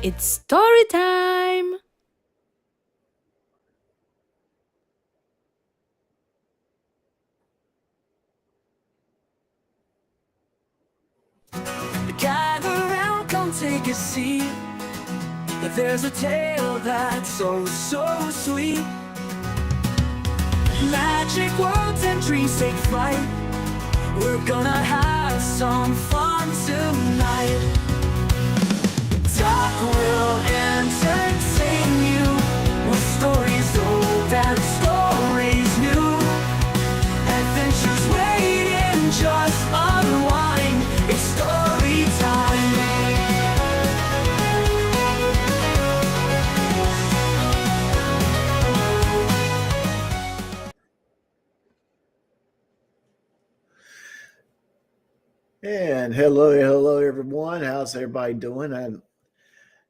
It's story time! Gather around, come take a seat. There's a tale that's so sweet. Magic words and dreams take flight. We're gonna have some fun tonight. Talk will entertain you with stories old and stories new. Adventures waiting, just unwind. It's story time. And hello, everyone. How's everybody doing?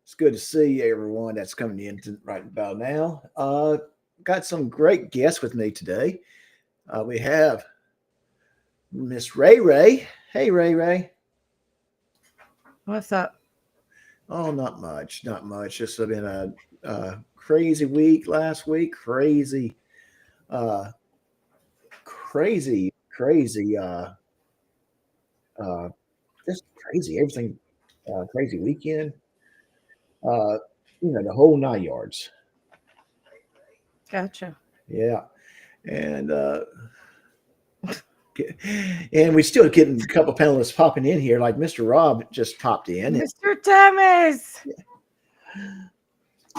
It's good to see everyone that's coming in right about now. Got some great guests with me today. We have Miss Ray Ray. Hey, Ray Ray. What's up? Oh, not much. Just been a crazy week last week. Crazy. Uh, crazy. Just crazy. Everything. Crazy weekend. Uh, the whole 9 yards. Gotcha. Yeah, and and we still getting a couple panelists popping in here. Like Mr. Rob just popped in, Mr. Thomas.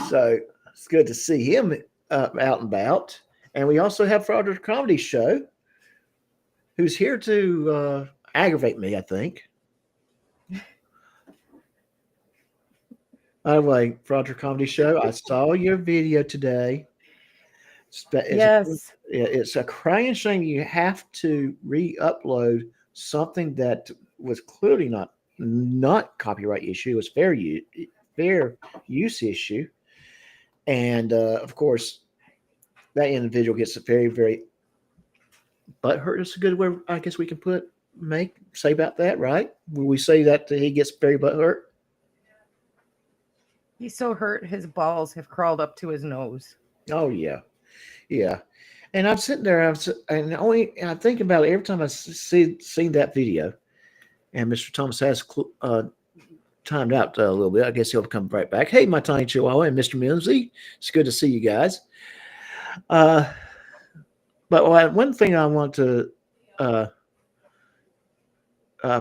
so it's good to see him out and about. And we also have Fraudulent Comedy Show, who's here to aggravate me, I think. By the way, Fraudulent Comedy Show, I saw your video today. Yes. It's a crying shame you have to re-upload something that was clearly not copyright issue. It was fair use issue, and of course, that individual gets very, very butthurt. It's a good word I guess we can say about that, right? Will we say that he gets very butthurt? He's so hurt his balls have crawled up to his nose. Oh yeah. And I'm sitting there, I'm thinking about it every time I seen that video. And Mr. Thomas has timed out a little bit. I guess he'll come right back. Hey, my tiny chihuahua and Mr. Mimsy, it's good to see you guys. But one thing I want to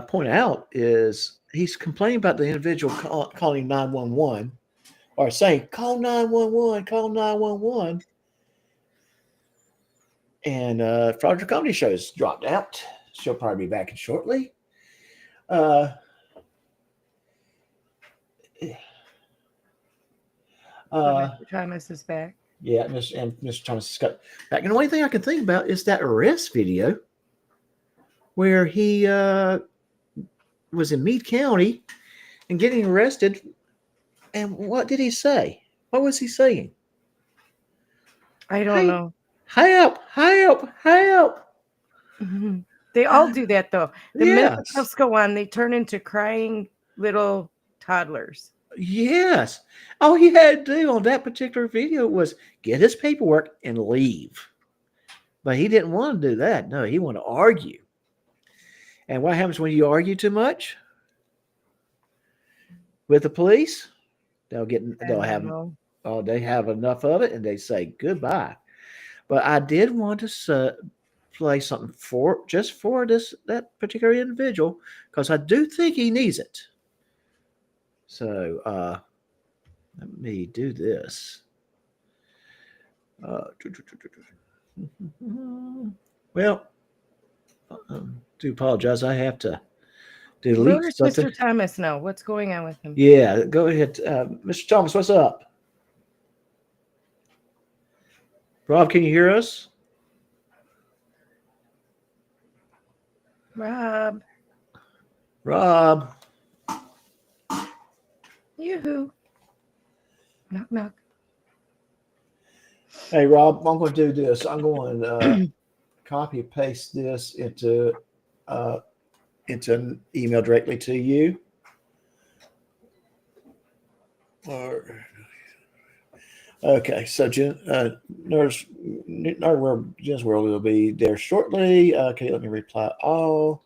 point out is he's complaining about the individual calling 911 or saying, call 911, call 911. And Fraudulent Comedy Show has dropped out. She'll probably be back in shortly. Mr. Thomas is back. Yeah, Mr. Thomas is back. And the only thing I can think about is that arrest video where he was in Meade County and getting arrested. And what did he say? What was he saying? I don't know. Help. Mm-hmm. They all do that, though. The minute the Yes. cuffs go on, they turn into crying little toddlers. Yes. All he had to do on that particular video was get his paperwork and leave. But he didn't want to do that. No, he wanted to argue. And what happens when you argue too much with the police? They have enough of it and they say goodbye. But I did want to play something for that particular individual because I do think he needs it. So let me do this. Well, do apologize. I have to delete Where's something. Mr. Thomas now? What's going on with him? Yeah, go ahead. Mr. Thomas, what's up? Rob, can you hear us? Rob. Yoo-hoo. Knock, knock. Hey, Rob, I'm going to do this. I'm going to copy and paste this into an email directly to you. Okay, so Jen's World will be there shortly. Okay, let me reply all.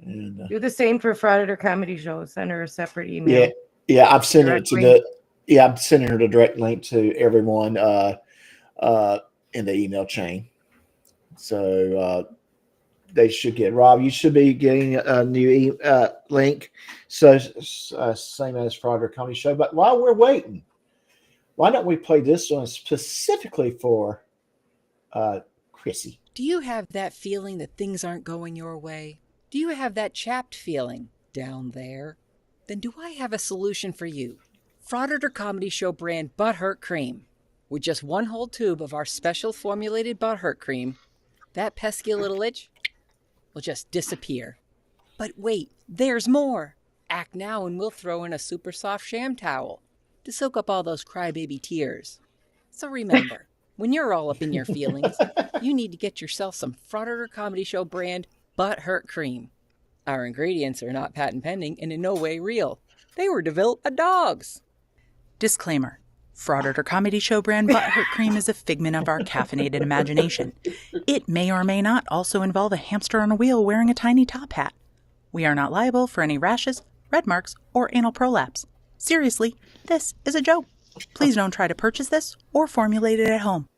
And Do the same for Frauditer Comedy Show. Send her a separate yeah, email. yeah, I'm sending it to Directly. I'm sending her the direct link to everyone in the email chain. So they should get Rob. You should be getting a new link. So same as Frauditer Comedy Show. But while we're waiting, why don't we play this one specifically for Chrissy? Do you have that feeling that things aren't going your way? Do you have that chapped feeling down there? Then do I have a solution for you? Frauditer Comedy Show brand Butthurt Cream. With just one whole tube of our special formulated Butthurt Cream, that pesky little itch will just disappear. But wait, there's more. Act now and we'll throw in a super soft sham towel to soak up all those crybaby tears. So remember, when you're all up in your feelings, you need to get yourself some Frauditer Comedy Show brand Butthurt Cream. Our ingredients are not patent pending and in no way real. They were developed by dogs. Disclaimer. Frauditer Comedy Show brand Butthurt Cream is a figment of our caffeinated imagination. It may or may not also involve a hamster on a wheel wearing a tiny top hat. We are not liable for any rashes, red marks, or anal prolapse. Seriously, this is a joke. Please don't try to purchase this or formulate it at home.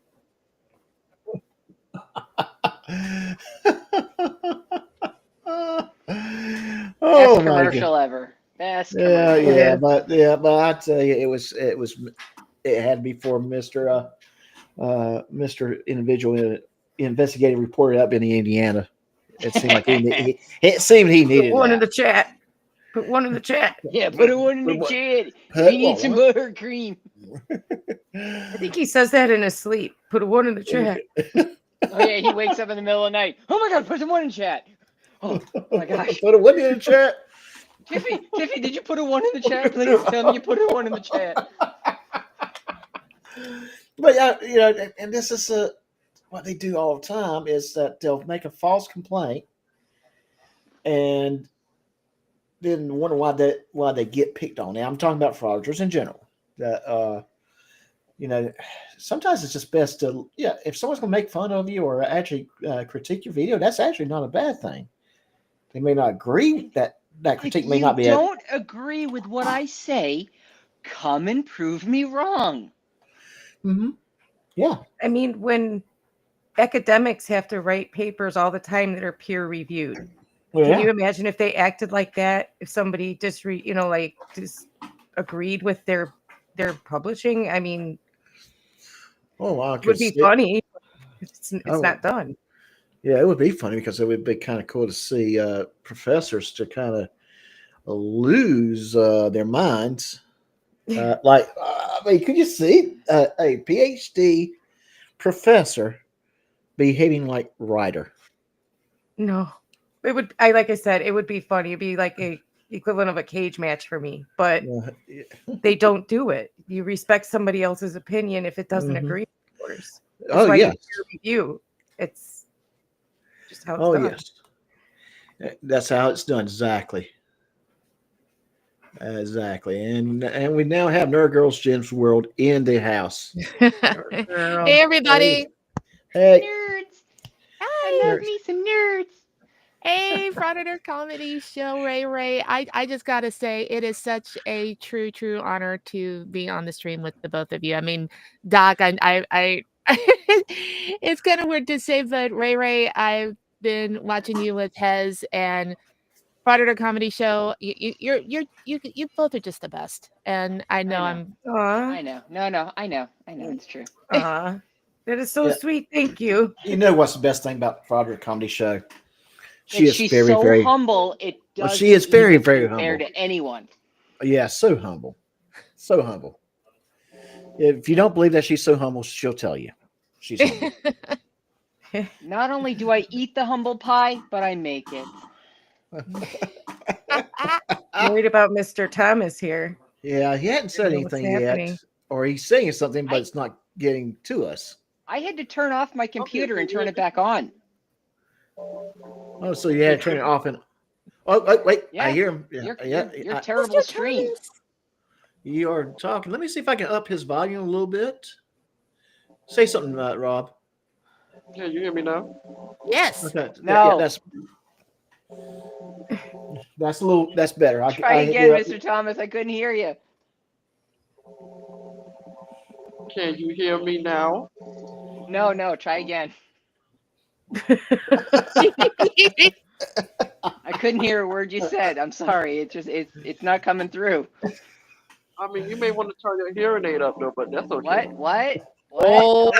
Oh Best my commercial God. ever. Best Yeah, commercial. but I tell you, it had to be for Mr. Individual Investigative Reporter up in Indiana. It seemed like it seemed he Put needed one in that. the chat. Put one in the chat. Yeah, put a one in the Put- chat. put We need some one. butter cream. I think he says that in his sleep. Put a one in the chat. Oh yeah, he wakes up in the middle of the night. Oh my god, put some one in chat. Oh my gosh. Put a one in the chat. Tiffy, did you put a one in the chat? Please tell me you put a one in the chat. But and this is what they do all the time is that they'll make a false complaint and then wonder why they get picked on. Now I'm talking about fraudsters in general. That sometimes it's just best to if someone's gonna make fun of you or actually critique your video, that's actually not a bad thing. They may not agree that critique may not be. You don't agree with what I say. Come and prove me wrong. Mm-hmm. Yeah. I mean, when academics have to write papers all the time that are peer reviewed, can you imagine if they acted like that? If somebody just agreed with their publishing? I mean, it would be funny. It's not done. Yeah, it would be funny because it would be kind of cool to see professors to kind of lose their minds. Could you see a PhD professor behaving like writer? No, it would. Like I said, it would be funny. It'd be like a equivalent of a cage match for me, but they don't do it. You respect somebody else's opinion if it doesn't agree with yours. That's why you peer review. It's just how it's done. Yes, that's how it's done. Exactly. And we now have Nerd Girls Jen's World in the house. Hey, everybody. Hey. Nerds. Hi. I love me some nerds. Hey, Frauditer Comedy Show, Ray. I just got to say, it is such a true honor to be on the stream with the both of you. I mean, Doc, I it's kind of weird to say, but Ray, I've been watching you with Hez and Frauditer Comedy Show. You both are just the best, and I know. I know. No, I know. It's true. That is so sweet. Thank you. You know what's the best thing about Frauditer Comedy Show? She's very, so very humble. It does. She is very humble compared to anyone. Yeah, so humble. If you don't believe that she's so humble, she'll tell you. She's humble. Not only do I eat the humble pie, but I make it. Worried about Mr. Thomas here. Yeah, he hadn't said anything yet, or he's saying something, but it's not getting to us. I had to turn off my computer and turn it back on. Oh, so you had to turn it off and. Oh, wait! Yeah. I hear him. Your terrible stream. You are talking. Let me see if I can up his volume a little bit. Say something, Rob. Can you hear me now? Yes. Okay. No. Yeah, that's a little. That's better. Try again, Mr. Thomas. I couldn't hear you. Can you hear me now? No. Try again. I couldn't hear a word you said. I'm sorry. It's not coming through. I mean, you may want to turn your hearing aid up though, but that's okay. What? Oh.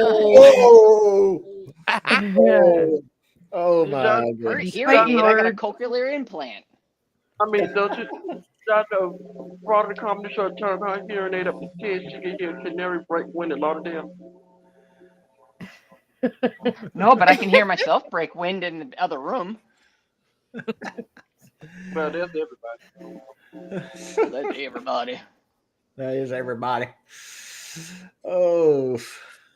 Oh You my done? For a goodness. hearing aid, I got a cochlear implant. I mean, don't you? Got the brought the comedy show turn her hearing aid up to 10. She can hear Canary break wind in Lauderdale. No, but I can hear myself break wind in the other room. Well, there's everybody. That's everybody. That is everybody. Oh.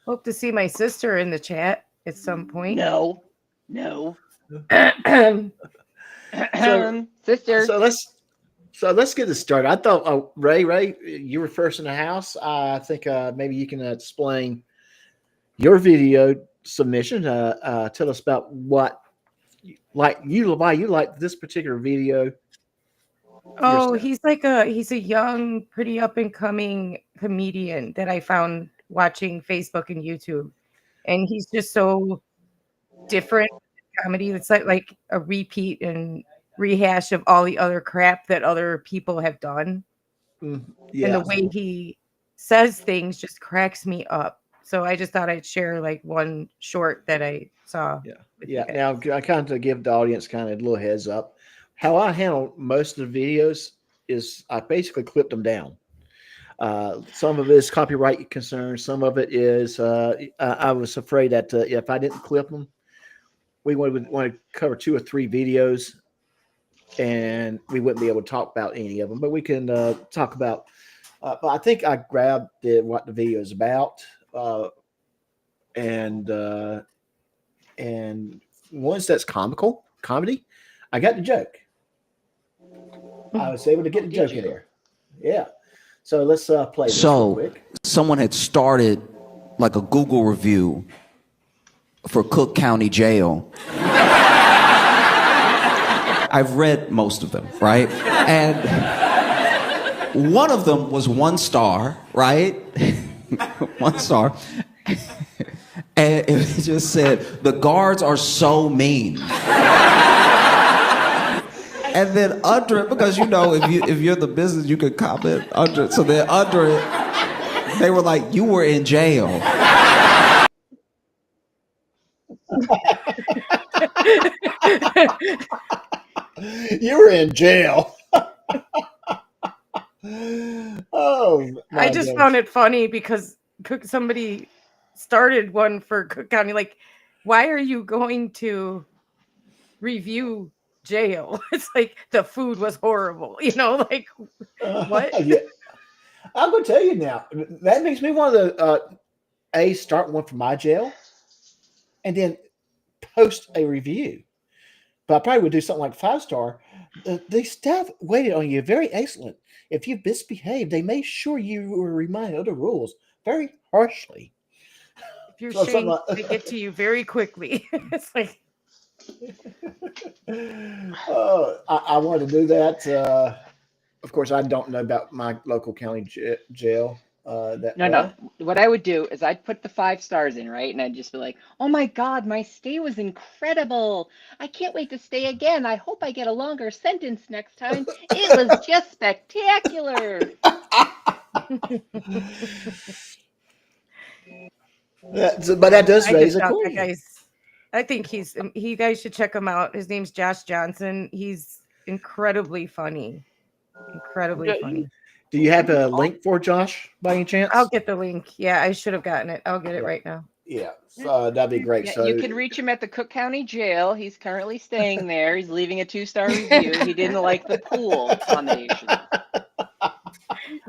Hope to see my sister in the chat at some point. No. Sister. So let's get this started. I thought, Ray, you were first in the house. I think maybe you can explain your video submission. Tell us about why you like this particular video. Oh, he's a young, pretty up and coming comedian that I found watching Facebook and YouTube, and he's just so different comedy. It's like a repeat and rehash of all the other crap that other people have done. Yeah. And the way he says things just cracks me up. So I just thought I'd share like one short that I saw. Yeah. Now I kind of give the audience kind of a little heads up. How I handle most of the videos is I basically clip them down. Some of it is copyright concerns. Some of it is I was afraid that if I didn't clip them, we would want to cover 2 or 3 videos, and we wouldn't be able to talk about any of them. But we can talk about. But I think I grabbed what the video is about, and once that's comedy, I got the joke. I was able to get the joke in there. Yeah. So let's play this real quick. Someone had started like a Google review for Cook County Jail. I've read most of them, right? And one of them was 1 star, right? 1 star. And it just said, the guards are so mean. And then under it, because if you're the business, you could comment under it. So then under it, they were like, you were in jail. You were in jail. I just found it funny because somebody started one for Cook County. Like, why are you going to review jail? It's like the food was horrible, like what? Yeah. I'm gonna tell you now, that makes me want to start one for my jail and then post a review. But I probably would do something like 5-star. The staff waited on you very excellent. If you misbehaved, they made sure you were reminded of the rules very harshly. If you're ashamed, they get to you very quickly. It's like I wanted to do that. Of course, I don't know about my local county jail. No. What I would do is I'd put the 5 stars in, right? And I'd just be like, oh my God, my stay was incredible. I can't wait to stay again. I hope I get a longer sentence next time. It was just spectacular. But that does raise a question. I think you guys should check him out. His name's Josh Johnson. He's incredibly funny. Funny. Do you have a link for Josh by any chance? I'll get the link. Yeah, I should have gotten it. I'll get it right now. Yeah, that'd be great. Yeah, so you can reach him at the Cook County Jail. He's currently staying there. He's leaving a 2-star review. He didn't like the pool accommodation.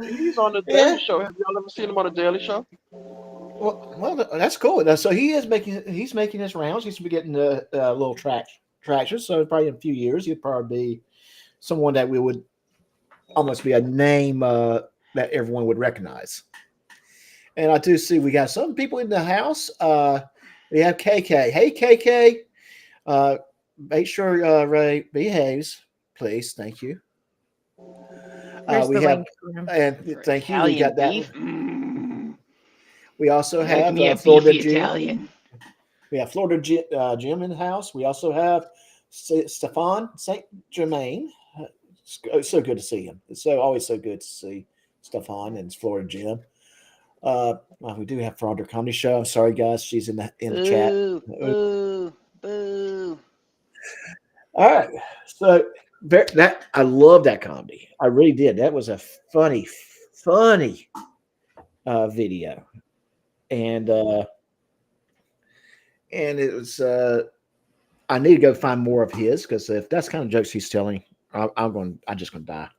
He's on the Daily Show. Have y'all ever seen him on the Daily Show? Well, that's cool. So he's making his rounds. He's getting a little traction. So probably in a few years, he'll probably be someone that we would almost be a name that everyone would recognize. And I do see we got some people in the house. We have KK. Hey, KK. Make sure Ray behaves, please. Thank you. Here's We the have, link for him. and For thank you. We Italian got that. beef. We also Make have me a Florida beefy Jim. Italian. We have Florida Jim in the house. We also have Stefan Saint Germain. It's so good to see him. It's always so good to see Stefan and Florida Jim. Well, we do have Frauder Comedy Show. I'm sorry, guys. She's in the chat. Boo, boo. All right. So that I love that comedy. I really did. That was a funny video, and it was. I need to go find more of his because if that's kind of jokes he's telling, I'm just gonna die.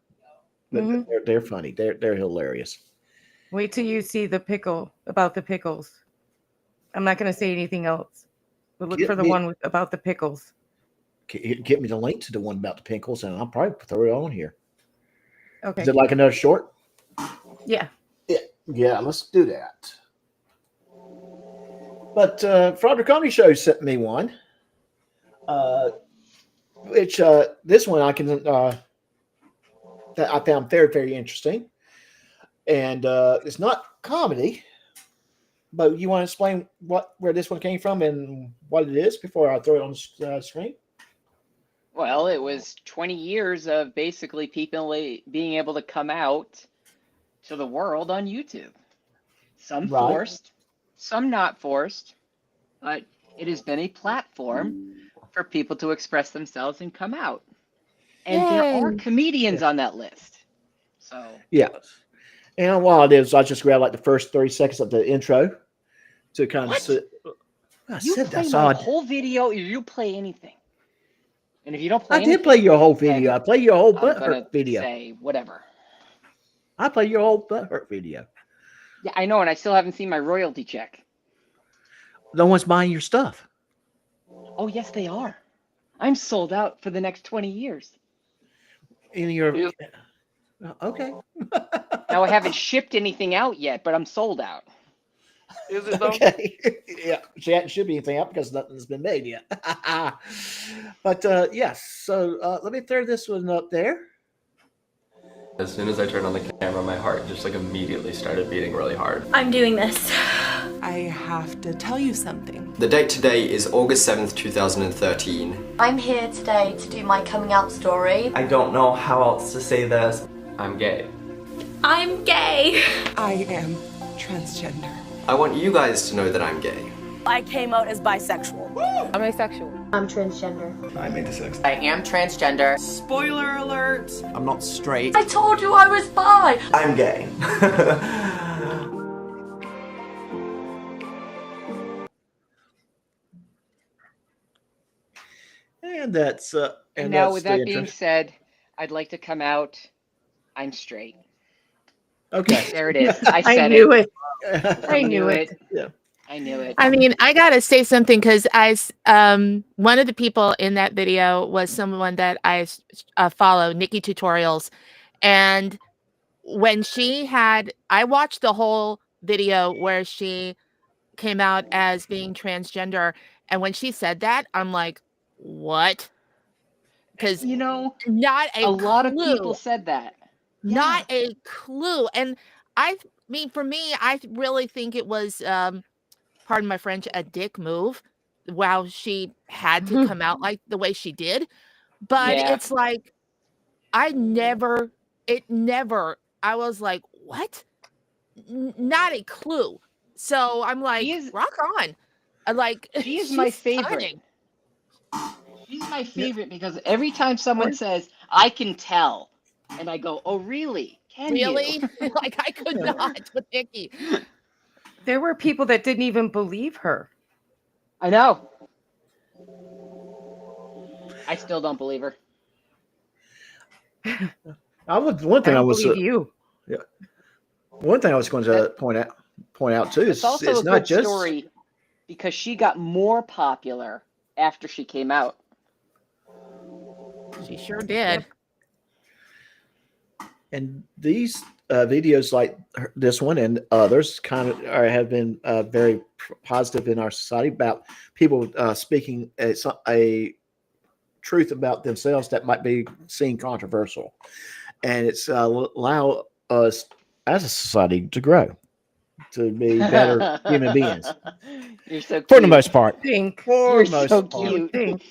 They're funny. They're hilarious. Wait till you see the pickle about the pickles. I'm not going to say anything else, but look for the one about the pickles. Get me the link to the one about the pickles, and I'll probably throw it on here. Okay. Is it like another short? Yeah. Yeah. Let's do that. But Frauder Comedy Show sent me one, which this one I can that I found very, very interesting. And it's not comedy, but you want to explain where this one came from and what it is before I throw it on the screen? Well, it was 20 years of basically people being able to come out to the world on YouTube. Some forced, some not forced, but it has been a platform for people to express themselves and come out. And there are comedians on that list. So yeah. And while it is, I just grabbed like the first 30 seconds of the intro to kind of sit. You play my whole video, or you play anything. And if you don't play I did play your whole video. I play your whole butthurt video. Say whatever. I play your whole butthurt video. Yeah, I know, and I still haven't seen my royalty check. No one's buying your stuff. Oh, yes, they are. I'm sold out for the next 20 years. In your okay. Now I haven't shipped anything out yet, but I'm sold out. Is it though? Okay. Yeah, she hadn't shipped anything out because nothing's been made yet. But yes, so let me throw this one up there. As soon as I turned on the camera, my heart just like immediately started beating really hard. I'm doing this. I have to tell you something. The date today is August 7th, 2013. I'm here today to do my coming out story. I don't know how else to say this. I'm gay. I'm gay. I am transgender. I want you guys to know that I'm gay. I came out as bisexual. I'm asexual. I'm transgender. I'm intersex. I am transgender. Spoiler alert. I'm not straight. I told you I was bi. I'm gay. And that's and now with that being said, I'd like to come out. I'm straight. Okay. There it is. I said knew it. I knew it. Yeah. I knew it. I mean, I gotta say something because one of the people in that video was someone that I follow, Nikki Tutorials, and when I watched the whole video where she came out as being transgender, and when she said that, I'm like, what? Because not a lot of people said that. Not a clue. And I mean, for me, I really think it was, pardon my French, a dick move. Wow, she had to come out like the way she did. But it's like, I was like, what? Not a clue. So I'm like, rock on. She is my favorite. Stunning. She's my favorite because every time someone says, I can tell, and I go, oh, really? Can you? Like, I could not with Nikki. There were people that didn't even believe her. I know. I still don't believe her. One thing I was believe you. Yeah. One thing I was going to point out too is it's also it's a not good just story because she got more popular after she came out. She sure did. And these videos like this one and others kind of have been very positive in our society about people speaking a truth about themselves that might be seen controversial, and it's allow us as a society to grow, to be better human beings. You're so cute. For the most part. You're so cute.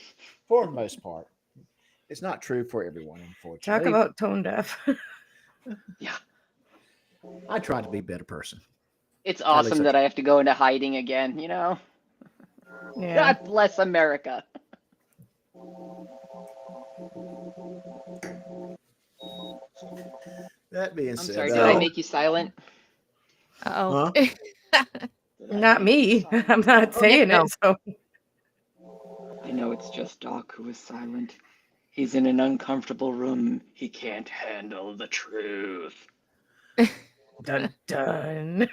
For the most part. It's not true for everyone, unfortunately. Talk about tone deaf. Yeah. I try to be a better person. It's awesome that I have to go into hiding again, you know? Yeah. God bless America. That being I'm said, sorry, did I make you silent? Uh-oh. Not me. I'm not saying no. it. So I know it's just Doc who is silent. He's in an uncomfortable room. He can't handle the truth. dun dun.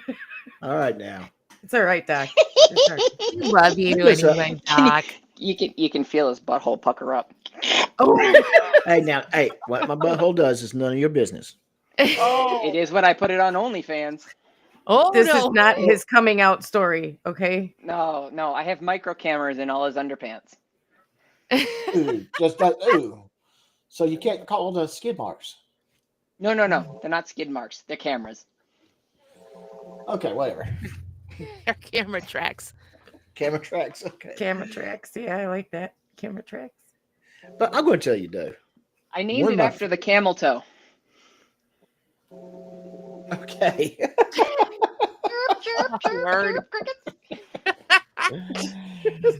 all right now. It's all right, Doc. It's all right. We love you Yes, anyway, Doc. You can feel his butthole pucker up. Oh, Hey, what my butthole does is none of your business. It is when I put it on OnlyFans. Oh, this no. is not his coming out story, okay? No, I have micro cameras in all his underpants. Ooh, just that. Ooh, so you can't call the skid marks. No, they're not skid marks. They're cameras. Okay, whatever. Our camera tracks. Camera tracks. Okay. Camera tracks. Yeah, I like that. Camera tracks. But I'm going to tell you, though. I named it after the camel toe. Okay. Word.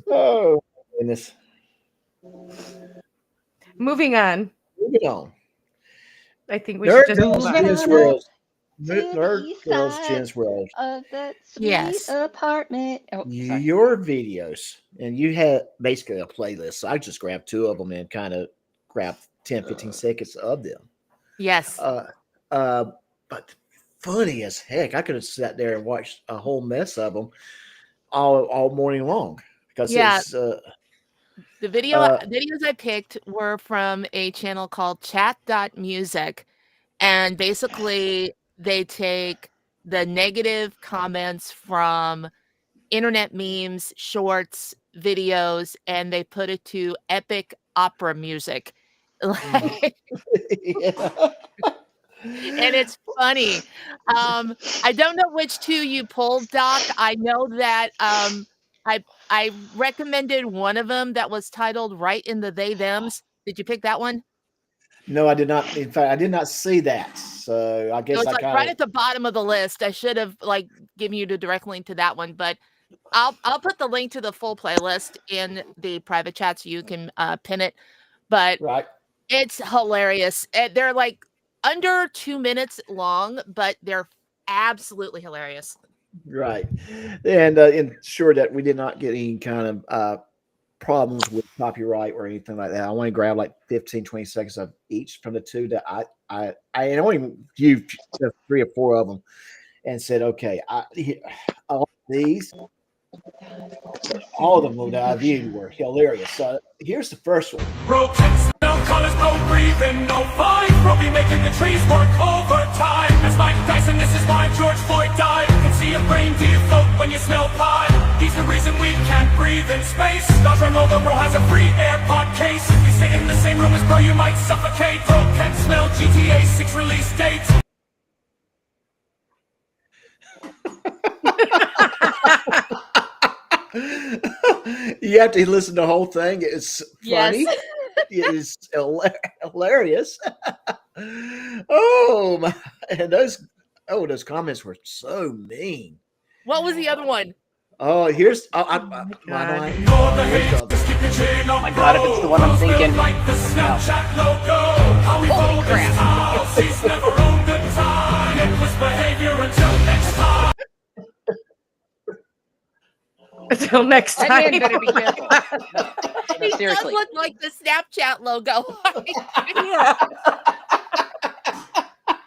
Oh, goodness. Moving on. Moving on. I think we should just move on. Jen's World. Nerd Girls, Jen's World. Of that sweet Yes. apartment. Oh, sorry. Your videos, and you had basically a playlist. So I just grabbed two of them and kind of grabbed 10, 15 seconds of them. Yes. But funny as heck. I could have sat there and watched a whole mess of them all morning long because it's the videos I picked were from a channel called chat.music, and basically they take the negative comments from internet memes, shorts, videos, and they put it to epic opera music. And it's funny. I don't know which two you pulled, Doc. I know that I recommended one of them that was titled Right in the They Thems. Did you pick that one? No, I did not. In fact, I did not see that. So I guess It was I like kind right at the bottom of the list. I should have like given you the direct link to that one, but I'll put the link to the full playlist in the private chat so you can pin it. But it's hilarious. They're like under 2 minutes long, but they're absolutely hilarious. Right. And ensure that we did not get any kind of problems with copyright or anything like that. I want to grab like 15, 20 seconds of each from the two that I only viewed 3 or 4 of them and said, okay, all these, all of them that I viewed were hilarious. So here's the first one. No colors, no breathing, no fight. Roby making the trees work overtime. That's Mike Tyson, this is why George Floyd died. You can see a brain deflate when you smell pie. He's the reason we can't breathe in space. Dr. Nova bro has a free AirPod case. If you stay in the same room as bro, you might suffocate. Bro can't smell GTA 6 release date. You have to listen to the whole thing. It's funny. Yes. It is hilarious. Oh my! And those comments were so mean. What was the other one? Oh, here's Oh my god, if it's the one I'm thinking. Holy crap. Until next time. That man better be careful. No, He seriously. does look like the Snapchat logo.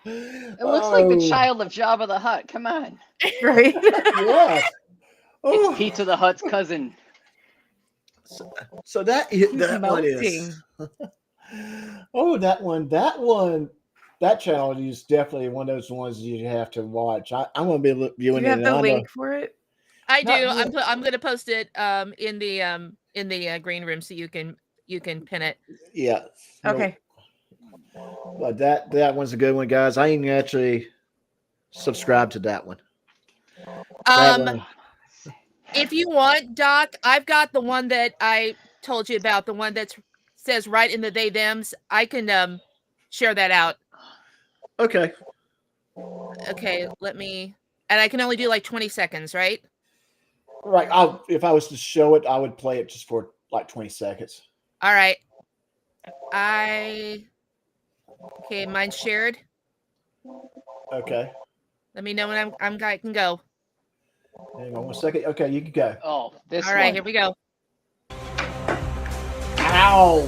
It looks like the child of Jabba the Hutt. Come on. Right? Yeah. It's Pizza the Hutt's cousin. So that one is. Oh, that one that channel is definitely one of those ones you have to watch. I'm going to be viewing Do you have it. the link for it? I do. Not I'm gonna post it in the green room so you can pin it. Yeah. Okay. But that one's a good one, guys. I ain't actually subscribed to that one. That one. If you want, Doc, I've got the one that I told you about, the one that says right in the they thems. I can share that out. Okay. Okay, let me, and I can only do like 20 seconds, right? Right. If I was to show it, I would play it just for like 20 seconds. All right. Okay, mine's shared. Okay. Let me know when I can go. Hang on 1 second. Okay, you can go. Oh, this All right, one. here we go. Ow!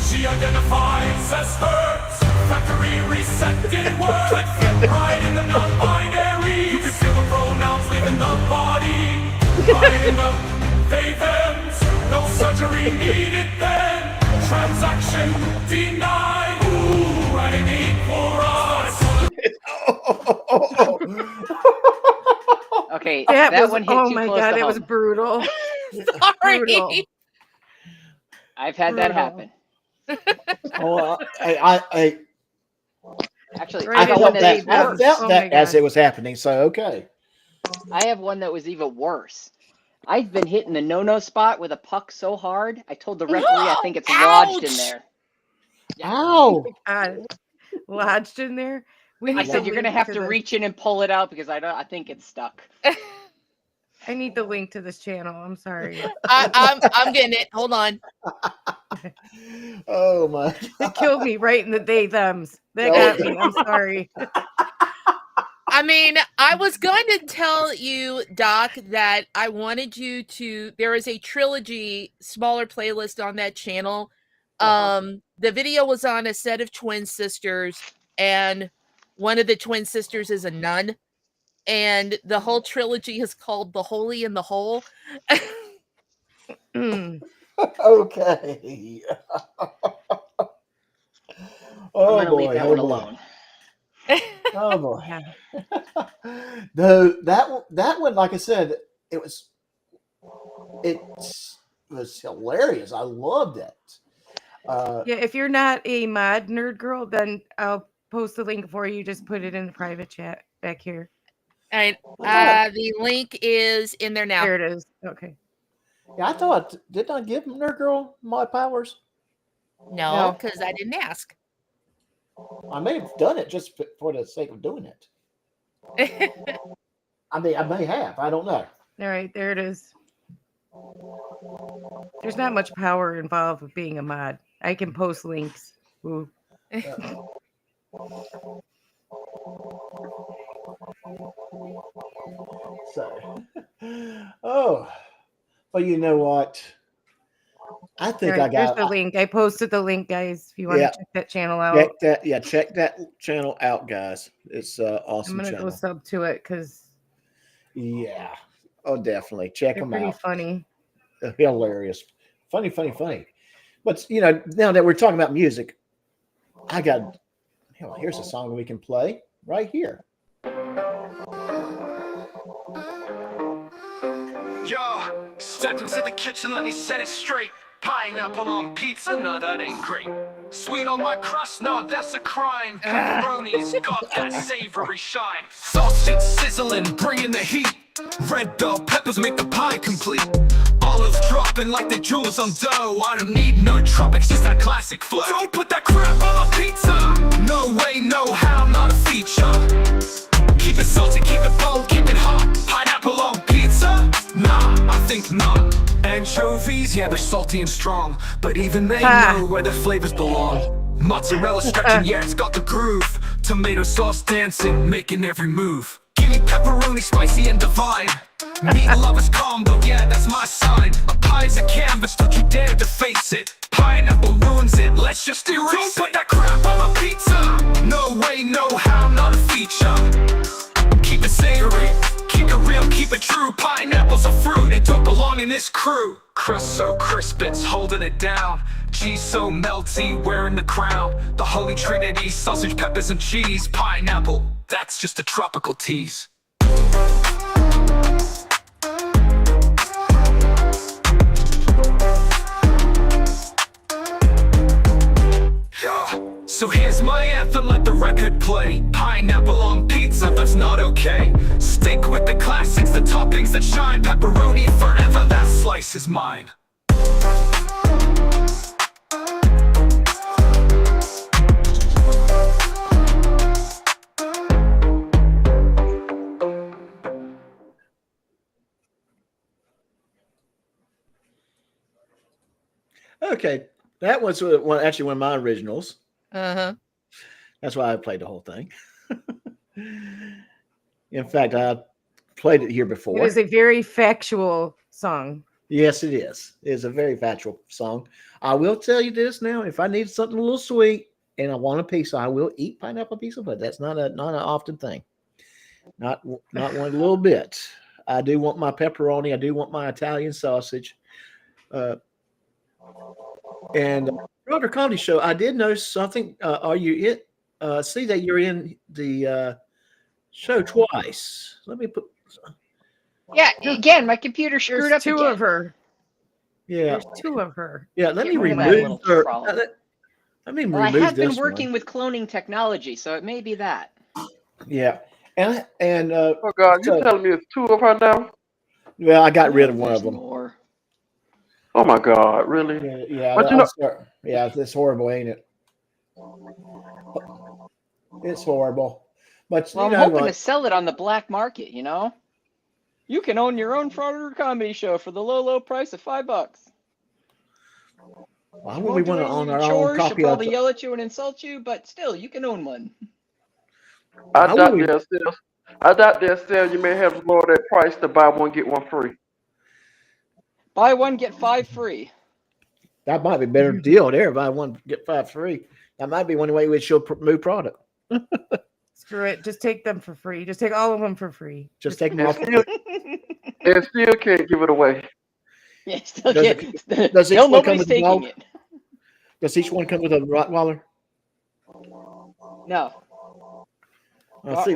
She identifies as hers. Factory reset didn't work. Right in the non-binary. You can feel the pronouns leaving the body. Right in the they thems. No surgery needed then. Transaction denied. Ooh, writing for us. Okay, That that was, one hit oh too my close God, to that was home. brutal. Sorry. Brutal. I've had that happen. Actually, I I got one that is worse. felt that as it was happening. So okay. I have one that was even worse. I've been hitting the no-no spot with a puck so hard, I told the referee I think it's lodged in there. Ow! God. Lodged in there. I said you're gonna have to reach in and pull it out because I think it's stuck. I need the link to this channel. I'm sorry. I'm getting it. Hold on. Oh my God. It killed me right in the they thems. That got me. I'm sorry. I mean, I was going to tell you, Doc, that I wanted you to. There is a trilogy smaller playlist on that channel. The video was on a set of twin sisters, and one of the twin sisters is a nun, and the whole trilogy is called "The Holy and the Whole." Okay. Oh I'm gonna leave that one alone. Oh boy. No, that one, like I said, it was hilarious. I loved it. Yeah, if you're not a mod nerd girl, then I'll post the link for you. Just put it in the private chat back here. And the link is in there now. There it is. Okay. Yeah, I thought, did I give Nerd Girl my powers? No, because I didn't ask. I may have done it just for the sake of doing it. I mean, I may have. I don't know. All right, there it is. There's not much power involved with being a mod. I can post links. Ooh. So, well, you know what? I think Right, I got there's the link. I posted the link, guys. If you want to check that channel out, check that channel out, guys. It's awesome. I'm gonna go sub to it because definitely check them pretty out. Funny, hilarious, funny. But now that we're talking about music, here's a song we can play right here. Yo, stepped into the kitchen, let me set it straight. Pineapple on pizza, no, that ain't great. Sweet on my crust, no, that's a crime. Pepperoni's got that savory shine. Sausage sizzling, bringing the heat. Red bell peppers make the pie complete. Olives dropping like the jewels on dough. I don't need no tropics, just that classic flow. Don't put that crap on my pizza. No way, no how, not a feature. Keep it salty, keep it bold, keep it hot. Pineapple on pizza? Nah, I think not. Anchovies, yeah, they're salty and strong, but even they know where the flavors belong. Mozzarella stretching, yeah, it's got the groove. Tomato sauce dancing, making every move. Give me pepperoni, spicy and divine. Meat lovers combo, yeah, that's my sign. A pie's a canvas, don't you dare deface it. Pineapple ruins it, let's just erase it. Don't put that crap on my pizza. No way, no how, not a feature. Keep it savory, keep it real, keep it true. Pineapple's a fruit, it don't belong in this crew. Crust so crisp, it's holding it down. Cheese so melty, wearing the crown. The holy trinity, sausage, peppers, and cheese. Pineapple, that's just a tropical tease. So here's my anthem, let the record play. Pineapple on pizza, that's not okay. Stick with the classics, the toppings that shine. Pepperoni forever, that slice is mine. Okay, that was actually one of my originals. Uh-huh. That's why I played the whole thing. In fact, I played it here before. It is a very factual song. Yes, it is. It's a very factual song. I will tell you this now: if I need something a little sweet and I want a pizza, I will eat pineapple pizza, but that's not an often thing. Not one little bit. I do want my pepperoni. I do want my Italian sausage. And Roger Comedy Show, I did notice something. Are you it? See that you're in the show twice. Let me put. Yeah, again, my computer screwed up two again. of her. Yeah, There's two of her. Yeah, let me Get rid of that remove little her. troll. Let me Well, I remove have been this working one. with cloning technology, so it may be that. Yeah, and oh God, you telling me it's two of her now? Well, I got rid of one of them. More. Oh my God, really? Yeah, But you know, yeah, it's horrible, ain't it? It's horrible. But Well, you I'm know hoping what? to sell it on the black market. You know, you can own your own Frauder Comedy Show for the low price of $5. Why You would we won't do want to any own of your our own chores. She'll copy of? probably yell at you and insult you, but still, you can own one. I doubt they'll sell. You may have to lower that price to buy one get one free. Buy one get 5 free. That might be a better deal there. Buy one get 5 free. That might be one way we show new product. Screw it. Just take them for free. Just take all of them for free. Just take them off. And still can't give it away. Yeah, still Does can't. does each Still one come nobody's with a taking dog? it. Does each one come with a Rottweiler? No. See,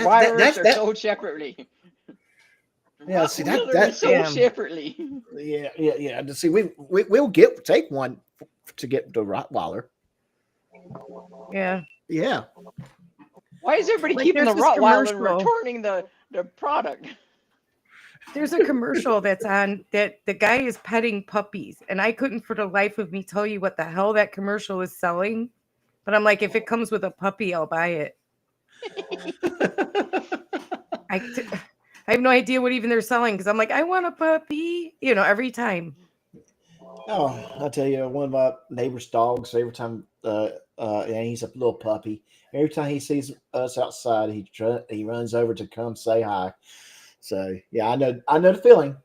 Wirers are sold separately. Yeah, see Rottweilers are that sold separately. Yeah. To see, we'll take one to get the Rottweiler. Yeah. Yeah. Why is everybody Like, keeping the there's this Rottweiler and commercial. returning the product? There's a commercial that's on that the guy is petting puppies, and I couldn't for the life of me tell you what the hell that commercial is selling. But I'm like, if it comes with a puppy, I'll buy it. I have no idea what even they're selling because I'm like, I want a puppy, every time. Oh, I'll tell you, one of my neighbor's dogs, every time, and he's a little puppy. Every time he sees us outside, he runs over to come say hi. So yeah, I know the feeling.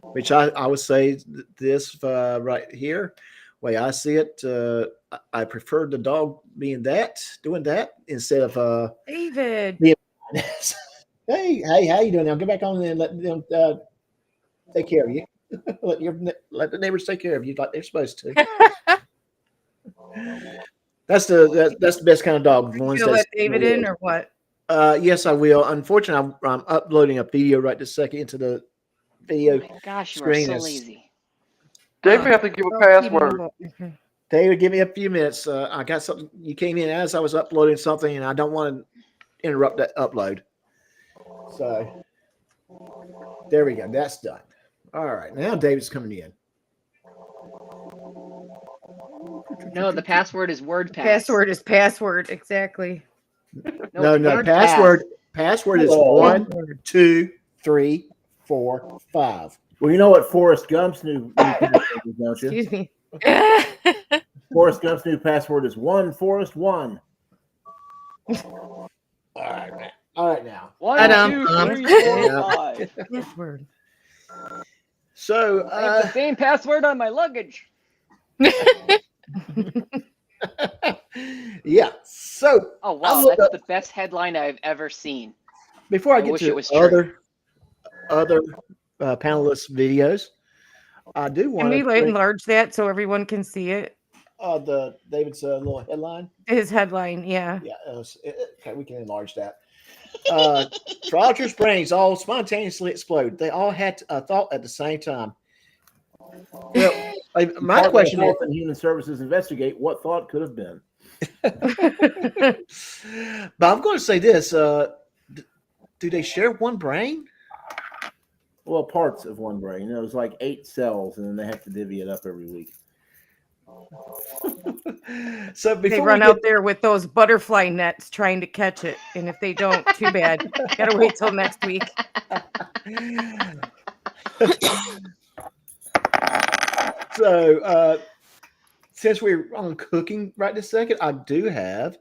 Which I would say this right here, way I see it, I prefer the dog doing that instead of David. Hey, how you doing now? Get back on and let them take care of you. let the neighbors take care of you like they're supposed to. That's the best kind of dog. You gonna let David in or what? Yes, I will. Unfortunately, I'm uploading a video right this second into the video. Oh my gosh, you screen. are so lazy. David have to give a password. David, give me a few minutes. I got something. You came in as I was uploading something, and I don't want to interrupt that upload. So there we go. That's done. All right, now David's coming in. No, the password is word pass. Password is password. Exactly. No. Password is 1, 2, 3, 4, 5. Well, you know what Forrest Gump's new password is, don't you? Excuse me. Forrest Gump's new password is 1 Forrest 1. All right now. 1, 2, 3, 4, 5. Password. So I have the same password on my luggage. Yeah. So oh wow, that's the best headline I've ever seen. Before I get to other panelists' videos, I do Can want we to enlarge that so everyone can see it? the David's little headline. His headline, yeah. Yeah. Okay, we can enlarge that. Fraudsters' brains all spontaneously explode. They all had a thought at the same time. Well, my Department question of is, Health and Human Services investigate what thought could have been. but I'm going to say this: do they share one brain? Well, parts of one brain. It was like 8 cells, and then they have to divvy it up every week. So They before run we out get, there with those butterfly nets trying to catch it, and if they don't, too bad. Gotta wait till next week. so since we're on cooking right this second, I do have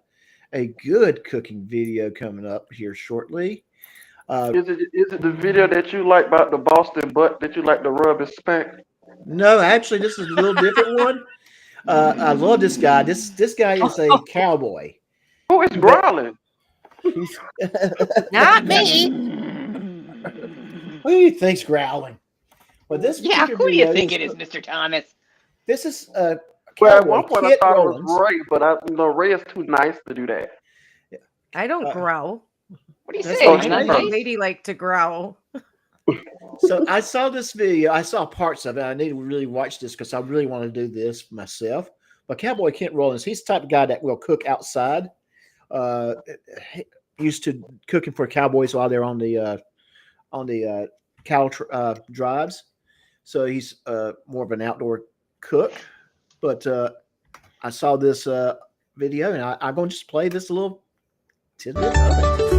a good cooking video coming up here shortly. Is it the video that you like about the Boston butt that you like to rub and spank? No, actually, this is a little different one. I love this guy. This guy is a cowboy. Who is growling? Not me. Who do you think's growling? Well, this Yeah, particular who do you video think it is, Mr. Thomas? This is Well, at cowboy one point I Kit thought Rollins. it was Ray, but Ray is too nice to do that. I don't growl. What do you That's say? okay. I'm My not nice. lady like to growl. So I saw this video. I saw parts of it. I need to really watch this because I really want to do this myself. But Cowboy Kent Rollins, he's the type of guy that will cook outside. Used to cooking for cowboys while they're on the cattle drives. So he's more of an outdoor cook. But I saw this video, and I'm going to just play this little tidbit of it.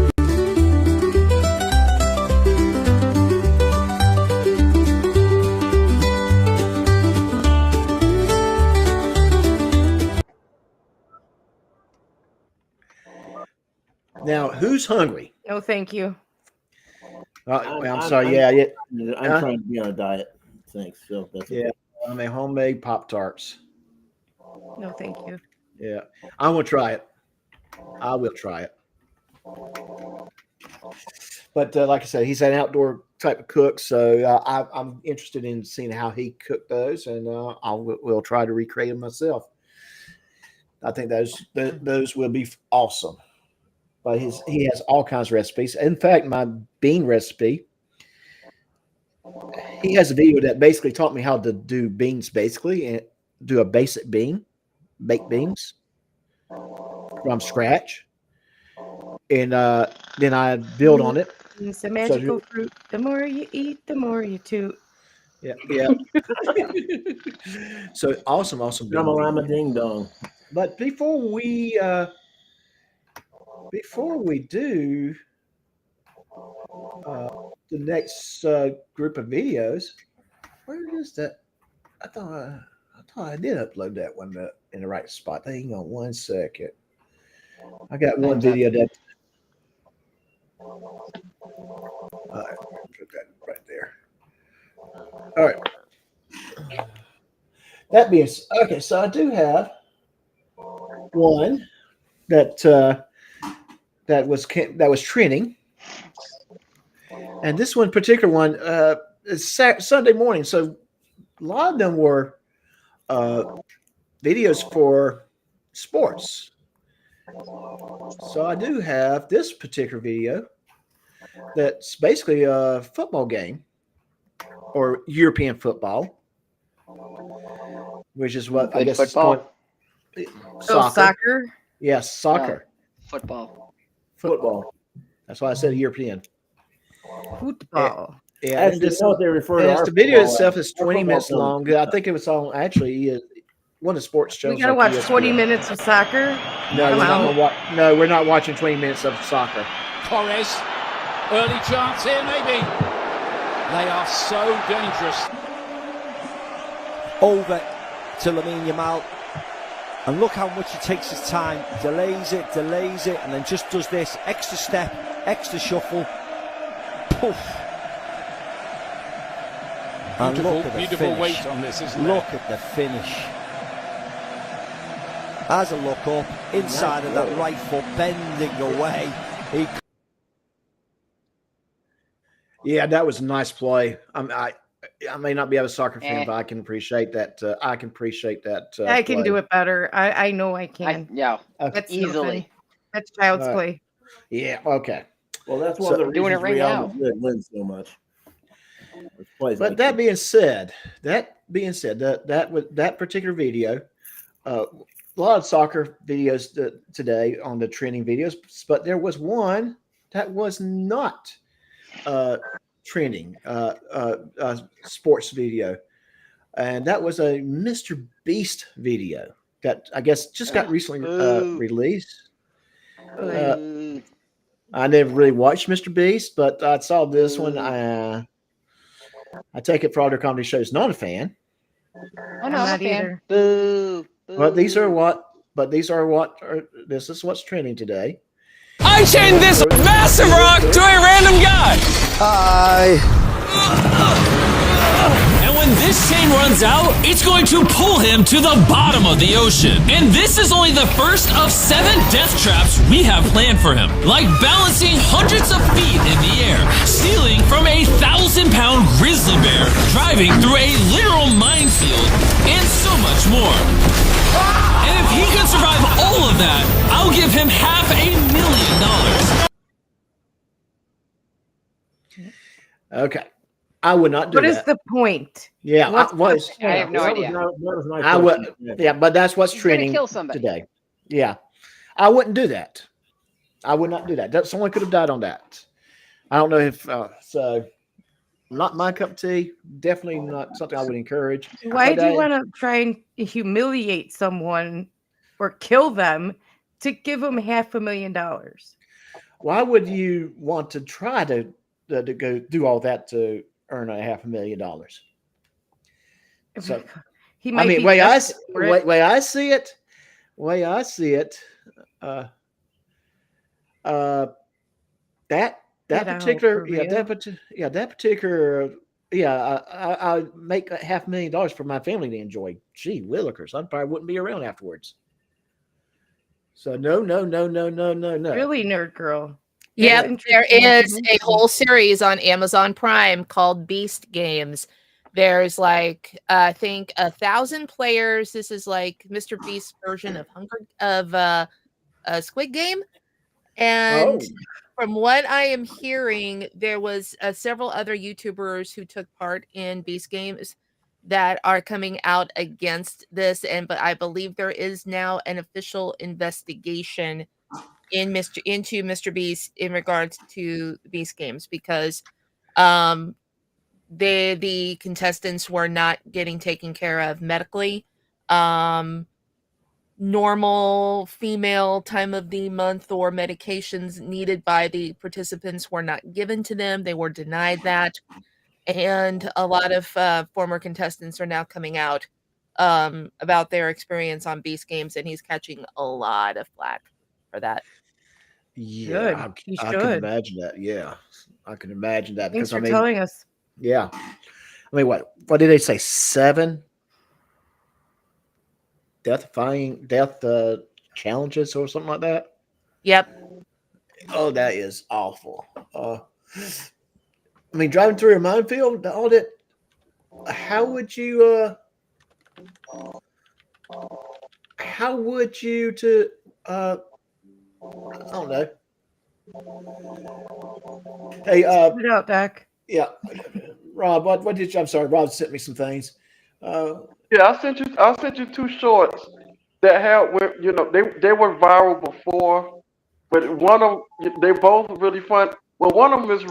Now, who's hungry? No, thank you. I'm sorry. Yeah, I'm trying to be on a diet. Thanks. So that's yeah. I mean, homemade Pop-Tarts. No, thank you. Yeah, I will try it. I will try it. But like I said, he's an outdoor type of cook, so I'm interested in seeing how he cooked those, and we'll try to recreate them myself. I think those will be awesome. But he has all kinds of recipes. In fact, my bean recipe, he has a video that basically taught me how to do beans, basically, and do a basic bean, baked beans from scratch. And then I build on it. It's a magical fruit. The more you eat, the more you toot. Yeah. So awesome. Lama ding dong. But before we do the next group of videos, where is that? I thought I did upload that one in the right spot. Hang on 1 second. I got one video that. All right, put that right there. All right. That being okay, so I do have one that was trending, and this one particular one is Sunday morning. So a lot of them were videos for sports. So I do have this particular video that's basically a football game or European football, which is what I guess football. it's called. Soccer? Yes, soccer. Football. That's why I said European. Football. Yeah, Actually, you know what they refer to our the video football itself as. is 20 minutes long. I think it was on actually one of the sports shows. We gotta like watch ESPN. 20 minutes of soccer. No, we're not watching 20 minutes of soccer. Torres, early chance here maybe. They are so dangerous. Over to Lamine Yamal. And look how much he takes his time. Delays it, and then just does this. Extra step, extra shuffle. Poof. And look at the Beautiful finish. weight on this, isn't Look at the finish. Has a look up, inside of that right foot, bending away. Yeah, that was a nice play. I may not be a soccer fan, but I can appreciate that. I can appreciate that. I can do play. it better. I know I can. Yeah, That's easily. nothing. That's child's All right. play. Yeah. Okay. Well, that's one of the I'm doing it reasons right Real now. Madrid wins so much. But that being said, that particular video, a lot of soccer videos today on the trending videos, but there was one that was not trending sports video, and that was a Mr. Beast video that I guess just got recently released. I never really watched Mr. Beast, but I saw this one. I take it Frauder Comedy Show is not a fan. I'm not a fan. either. Boo. But these are this is what's trending today. I chained this massive rock to a random guy. And when this chain runs out, it's going to pull him to the bottom of the ocean. And this is only the first of 7 death traps we have planned for him. Like balancing hundreds of feet in the air, stealing from a 1,000-pound grizzly bear, driving through a literal minefield, and so much more. And if he can survive all of that, I'll give him $500,000. Okay. I would not do What that. is the point? Yeah, What's I have no idea. I would. Yeah, but that's what's He's gonna trending kill somebody. today. Yeah, I wouldn't do that. I would not do that. Someone could have died on that. I don't know if so. Not my cup of tea. Definitely not something I would encourage. Why But, do you want to try and humiliate someone or kill them to give them $500,000? Why would you want to try to go do all that to earn $500,000? So, He might I mean, be way I desperate for it. way I see it, that Get out, particular, for yeah, real? that particular, I make $500,000 for my family to enjoy. Gee, willikers, I probably wouldn't be around afterwards. So no. Really, nerd girl. Yep, That's there interesting is a whole series on Amazon Prime called Beast Games. There's like I think 1,000 players. This is like Mr. Beast's version of Squid Game. And from what I am hearing, there was several other YouTubers who took part in Beast Games that are coming out against this, but I believe there is now an official investigation into Mr. Beast in regards to Beast Games because the contestants were not getting taken care of medically. Normal female time of the month or medications needed by the participants were not given to them. They were denied that. And a lot of former contestants are now coming out about their experience on Beast Games, and he's catching a lot of flack for that. Yeah, I can imagine that. Yeah, I can imagine that. Thanks Because for telling us. Yeah, I mean, what did they say? 7 death challenges or something like that. Yep. Oh, that is awful. I mean, driving through a minefield, all that. How would you? How would you to? I don't know. Hey, Spit it out, Dak. Yeah, Rob. What did you? I'm sorry, Rob sent me some things. Yeah, I sent you 2 shorts that had they were viral before, but one of they both really fun. Well, one of them is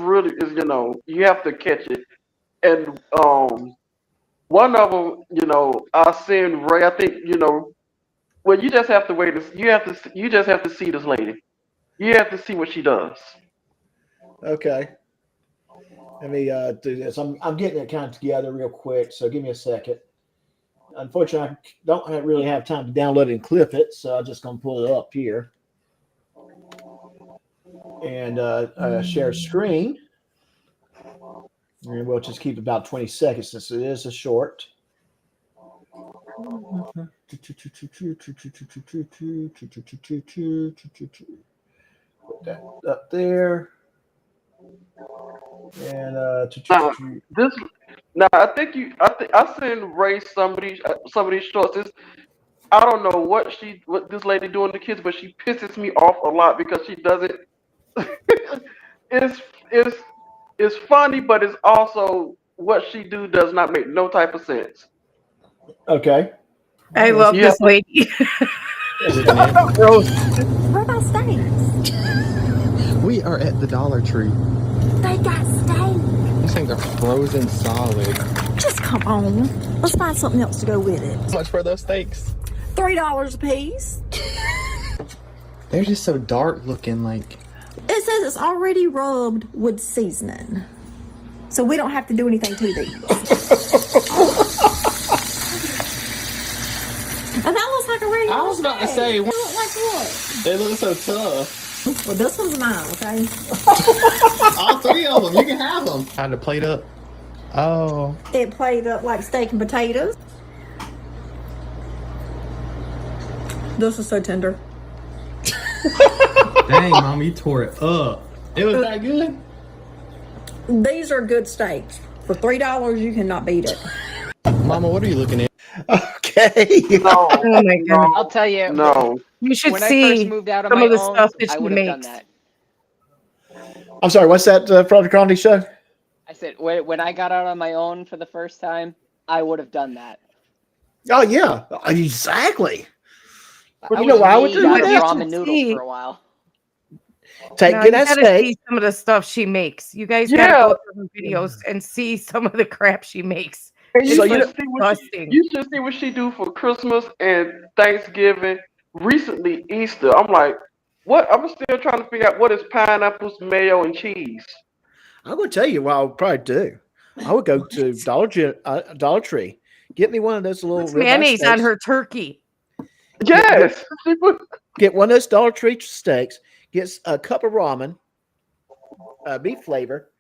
you have to catch it, and one of them I seen Ray. I think well you just have to wait. You just have to see this lady. You have to see what she does. Okay. Let me do this. I'm getting it kind of together real quick, so give me a second. Unfortunately, I don't really have time to download it and clip it, so I'm just going to pull it up here and share screen. And we'll just keep about 20 seconds since it is a short. Put that up there. And Now I think I seen Ray some of these shorts. I don't know what this lady doing to kids, but she pisses me off a lot because she doesn't. it's it's it's funny, but it's also what she do does not make no type of sense. Okay. I Well, love You this have to- lady. Gross. What about steaks? We are at the Dollar Tree. They got steak. These things are frozen solid. Just come on. Let's find something else to go with it. How much for those steaks? $3 a piece. They're just so dark looking, like. It says it's already rubbed with seasoning. So we don't have to do anything to these. And that looks like a regular I was about to steak. say, They look like what? They look so tough. Well, this one's mine, okay? All three of them, you can have them. Had to plate up. Oh. It played up like steak and potatoes. This is so tender. Dang, Mom, you tore it up. It was that good? These are good steaks. For $3, you cannot beat it. Mama, what are you looking at? Okay. No, Oh my god! I'll tell you. no. You should When I see first moved out on some my of the own, stuff that I she would have done makes. that. I'm sorry. What's that Frogger Conti show? I said when I got out on my own for the first time, I would have done that. Oh yeah, exactly. Well, I you know was why I would made do out of that? ramen noodles for a while. Get you that gotta steak. see some of the stuff she makes. You guys Yeah. gotta go through her videos and see some of the crap she makes. And So you you should see what disgusting. you should see what she do for Christmas and Thanksgiving. Recently, Easter. I'm like, what? I'm still trying to figure out what is pineapples, mayo, and cheese. I'm going to tell you what I would probably do. I would go to Dollar Tree, get me one of those little Puts ribeye mayonnaise on steaks. her turkey. Yes. Get one of those Dollar Tree steaks. Get a cup of ramen, beef flavor.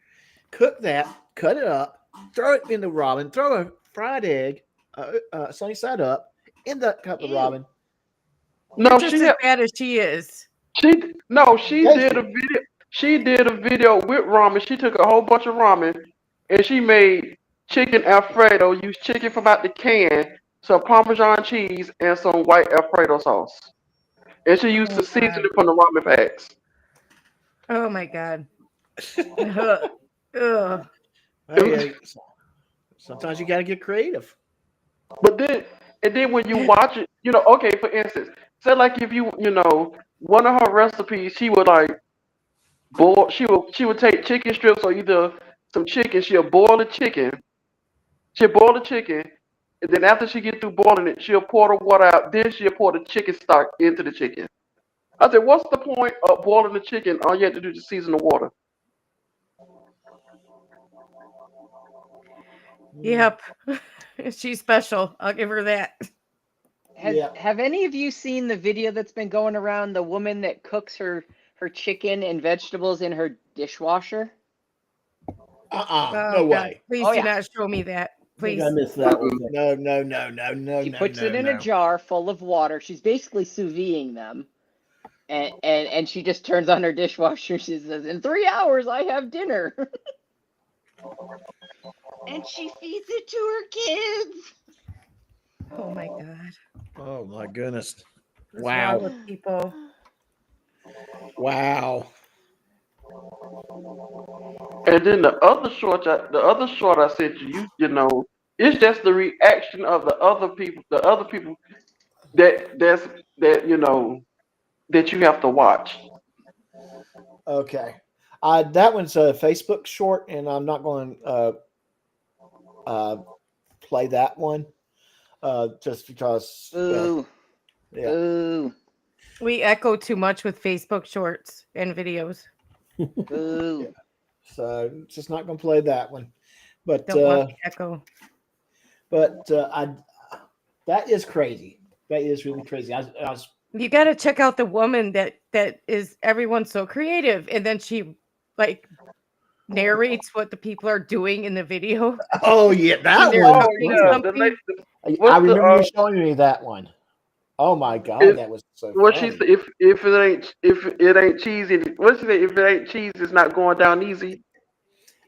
Cook that. Cut it up. Throw it in the ramen. Throw a fried egg, sunny side up, in that cup of ramen. No, You're just she as had, bad as she is. she did a video. She did a video with ramen. She took a whole bunch of ramen and she made chicken Alfredo. Used chicken from out the can, some Parmesan cheese, and some white Alfredo sauce. And she used to season it from the ramen packs. Oh my god. Ugh. Ugh. Hey, sometimes you got to get creative. But then when you watch it, okay, for instance, say like if one of her recipes, she would like boil. She would take chicken strips or either some chicken. She'll boil the chicken. She'll boil the chicken, and then after she get through boiling it, she'll pour the water out. Then she'll pour the chicken stock into the chicken. I said, what's the point of boiling the chicken? All you have to do is season the water. Yep. She's special. I'll give her that. Have any of you seen the video that's been going around, the woman that cooks her chicken and vegetables in her dishwasher? Oh, no God. way. Please Oh, do yeah. not show me that. Please. I missed that one. No. She puts it in a jar full of water. She's basically sous videing them. And she just turns on her dishwasher. She says, in 3 hours, I have dinner. And she feeds it to her kids. Oh my god. Oh my goodness! What's Wow! wrong with people? Wow! And then the other short I sent you, it's just the reaction of the other people that you have to watch. Okay, that one's a Facebook short, and I'm not going to play that one just because. Ooh. Yeah. Ooh. We echo too much with Facebook shorts and videos. Ooh. So just not going to play that one, but Don't want the echo. But that is crazy. That is really crazy. I was. You got to check out the woman that is everyone's so creative, and then she like narrates what the people are doing in the video. Oh yeah, that They're one. cooking something. I remember you showing me that one. Oh my god, that was so. What funny. she said, if it ain't cheesy, what she say? If it ain't cheese, it's not going down easy.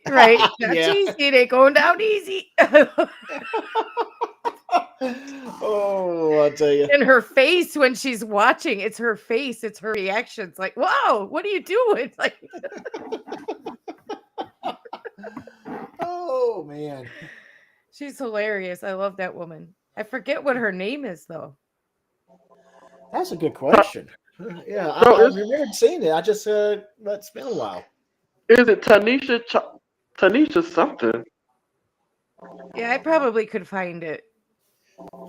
Right. Not Yeah. cheesy. It ain't going down easy. Oh, I tell you. And her face when she's watching, it's her face, it's her reactions. Like, whoa, what are you doing? Like, Oh man, she's hilarious. I love that woman. I forget what her name is though. that's a good question. Yeah, I remember seeing it. I just it's been a while. Is it Tanisha? Tanisha something? Yeah, I probably could find it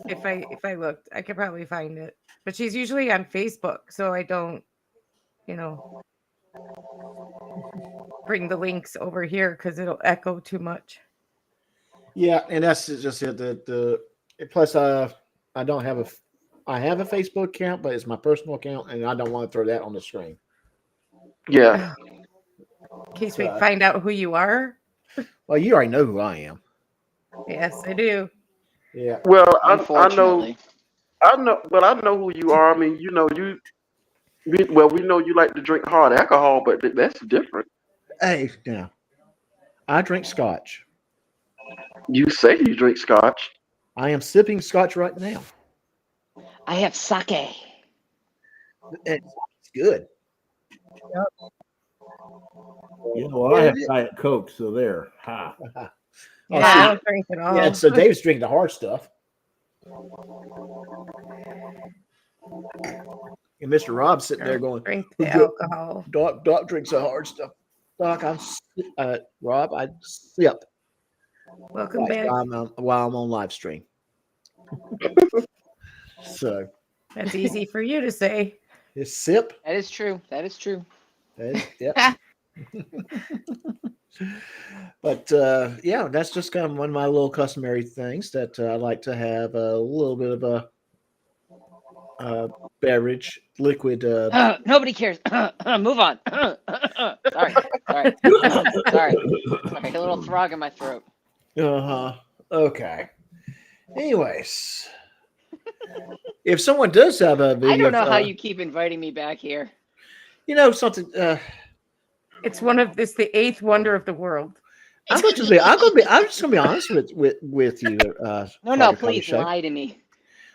if I looked. I could probably find it, but she's usually on Facebook, so I don't, bring the links over here because it'll echo too much. Yeah, and that's just it. The plus, I don't have I have a Facebook account, but it's my personal account, and I don't want to throw that on the screen. Yeah. In case we find out who you are. Well, you already know who I am. Yes, I do. Yeah. Well, I know, but I know who you are. I mean, we know you like to drink hard alcohol, but that's different. Hey, now, I drink scotch. You say you drink scotch. I am sipping scotch right now. I have sake. It's good. You know, I have Diet Coke, so there. Ha. Yeah, I don't drink at all. Yeah, so Dave's drinking the hard stuff. And Mr. Rob's sitting there going, drink the alcohol. Doc drinks the hard stuff. Doc, Rob, I sip. Welcome back. While I'm on live stream. So that's easy for you to say. Is sip. That is true. That is true. Yeah. But yeah, that's just kind of one of my little customary things that I like to have a little bit of a beverage, liquid. Nobody cares. Move on. Sorry. Sorry. A little frog in my throat. Okay. Anyways, if someone does have a video, I don't know how you keep inviting me back here. You know something. It's the eighth wonder of the world. I'm just gonna be honest with you. No, please lie to me.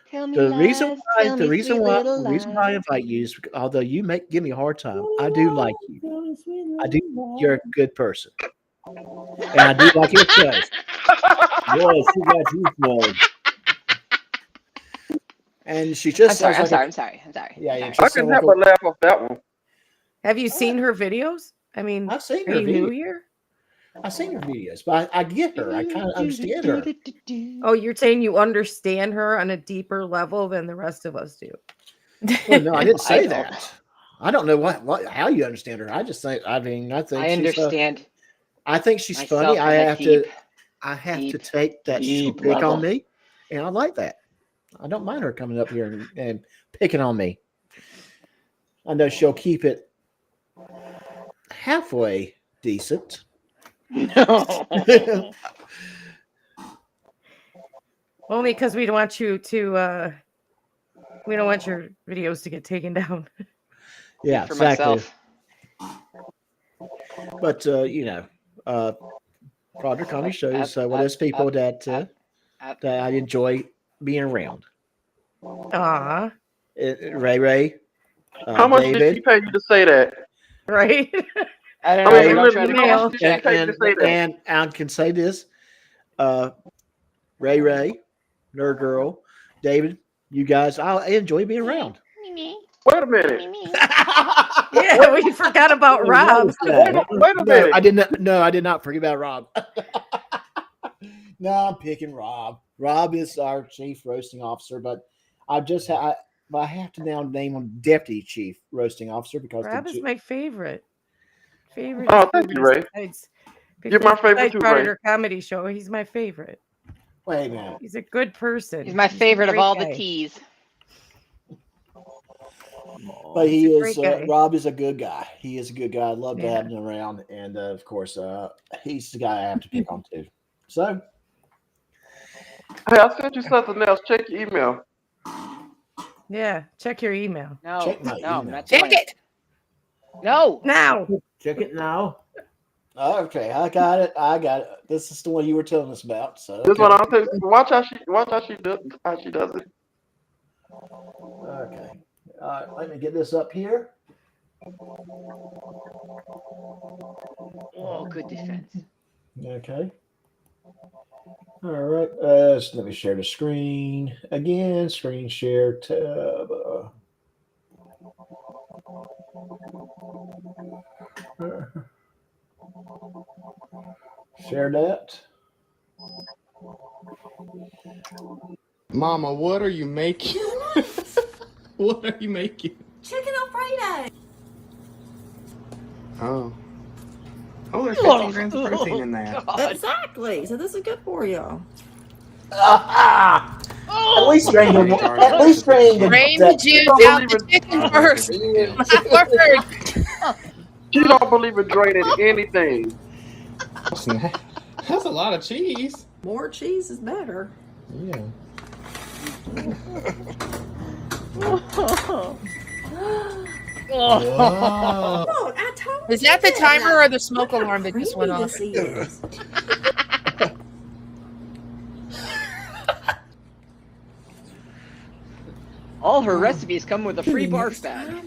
Tell me The lies, reason why I invite you is although you give me a hard time, I do like you. I do. You're a good person, and I do like your show. Boy, she got you flowing. And she just. I'm sorry. Yeah. I can help but laugh off that one. Have you seen her videos? I mean, I've seen her her new videos. here. I've seen her videos, but I get her. I kind of understand her. Oh, you're saying you understand her on a deeper level than the rest of us do. Well, no, I didn't say that. I don't know how you understand her. I just think. I think I understand. I think she's funny. I have to take that pick on me, and I like that. I don't mind her coming up here and picking on me. I know she'll keep it halfway decent. No. Only because we don't want you to. We don't want your videos to get taken down. Yeah, for exactly. myself. But Project Comedy shows there's people that I enjoy being around. Aw. Ray. How much David, did she pay you to say that? Right. I don't know. Don't try to How much did she pay you to say that? and I can say this: Ray, Nerd Girl, David, you guys, I enjoy being around. Wait a minute. Yeah, we forgot about Rob. Wait a minute. I did not forget about Rob. No, I'm picking Rob. Rob is our chief roasting officer, but I have to now name him deputy chief roasting officer because Rob is my favorite. Oh, thank you, Ray. You're my favorite too, Ray. Predator Comedy Show. He's my favorite. Wait a minute. He's a good person. He's my favorite of a all great the guy. T's. But He's a great guy. Rob is a good guy. He is a good guy. I love to have him around. And of course, he's the guy I have to pick on too. So, Hey, I sent you something else. Check your email. Yeah, check your email. check my email. Not Check doing it. No. Now. Check it now. Okay, I got it. This is the one you were telling us about. So This one I'll tell you. Watch how she does it. Okay. All right, let me get this up here. Oh, good defense. Okay. All right. So let me share the screen again. Screen share tab. Share that. Mama, what are you making? What are you making? Chicken Alfredo. Oh. Oh, there's 15 grams of protein in there. Exactly. So this is good for you. At least you're Drain the juice out the chicken first. My word. She don't believe in draining anything. That's a lot of cheese. More cheese is better. Yeah. Look, I told Is that the timer or the smoke alarm that just went off? All her recipes come with a free barf bag.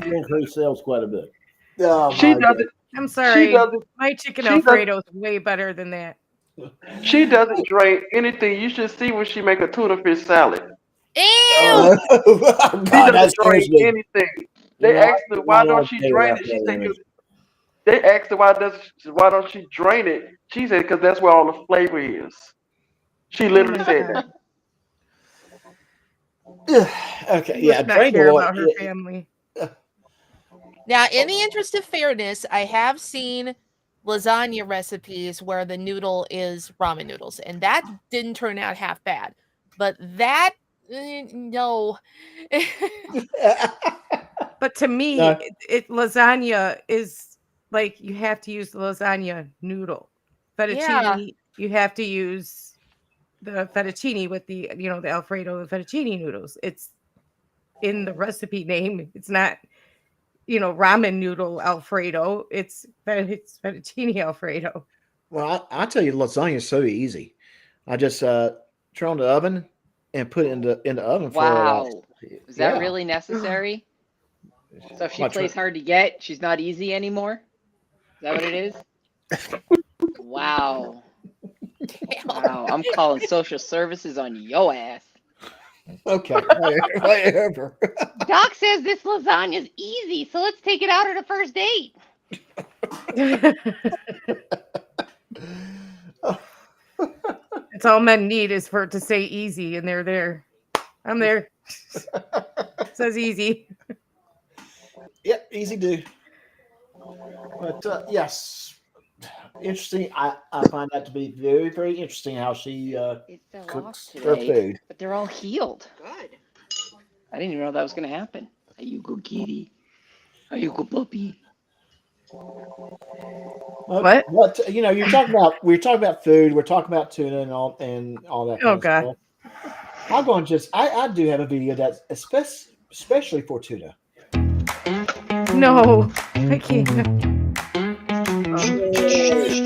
She increased sales quite a bit. She doesn't. I'm sorry. She doesn't. My chicken she Alfredo is way better than that. She doesn't drain anything. You should see when she make a tuna fish salad. Ew! She doesn't drain anything. They Yeah, asked her why don't she drain it. She said, they asked her why don't she drain it. She said because that's where all the flavor is. She literally said that. Okay, She yeah, must not drain the care water. about her family. Now, in the interest of fairness, I have seen lasagna recipes where the noodle is ramen noodles, and that didn't turn out half bad. But that, no. But to me, No. lasagna is like you have to use the lasagna noodle. Fettuccine, you have to use the fettuccine with the the Alfredo, the fettuccine noodles. It's in the recipe name. It's not ramen noodle Alfredo. It's fettuccine Alfredo. Well, I tell you, lasagna is so easy. I just turn on the oven and put it in the oven for Wow. Is that yeah. really necessary? So if she Much plays hard to get, she's not easy anymore? Is that what it is? Wow. Wow. I'm calling social services on yo ass. Okay, whatever. Doc says this lasagna is easy, so let's take it out at a first date. It's all men need is for it to say easy, and they're there. I'm there. Says easy. Yeah, easy do. But yes, interesting. I find that to be very, very interesting how she cooks her food. But they're all healed. Good. I didn't even know that was going to happen. Are you good kitty? Are you good puppy? What? We're talking about food. We're talking about tuna and all that. Oh God. Stuff. I'm going I do have a video that's especially for tuna. No, I can't.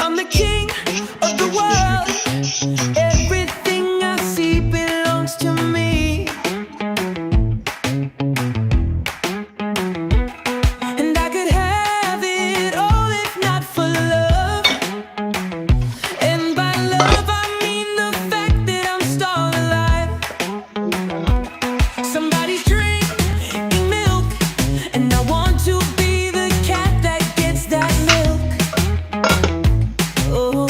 I'm the king of the world. Everything I see belongs to me. And I could have it all if not for love. And by love I mean the fact that I'm still alive. Somebody's drinking milk, and I want to be the cat that gets that milk. Oh.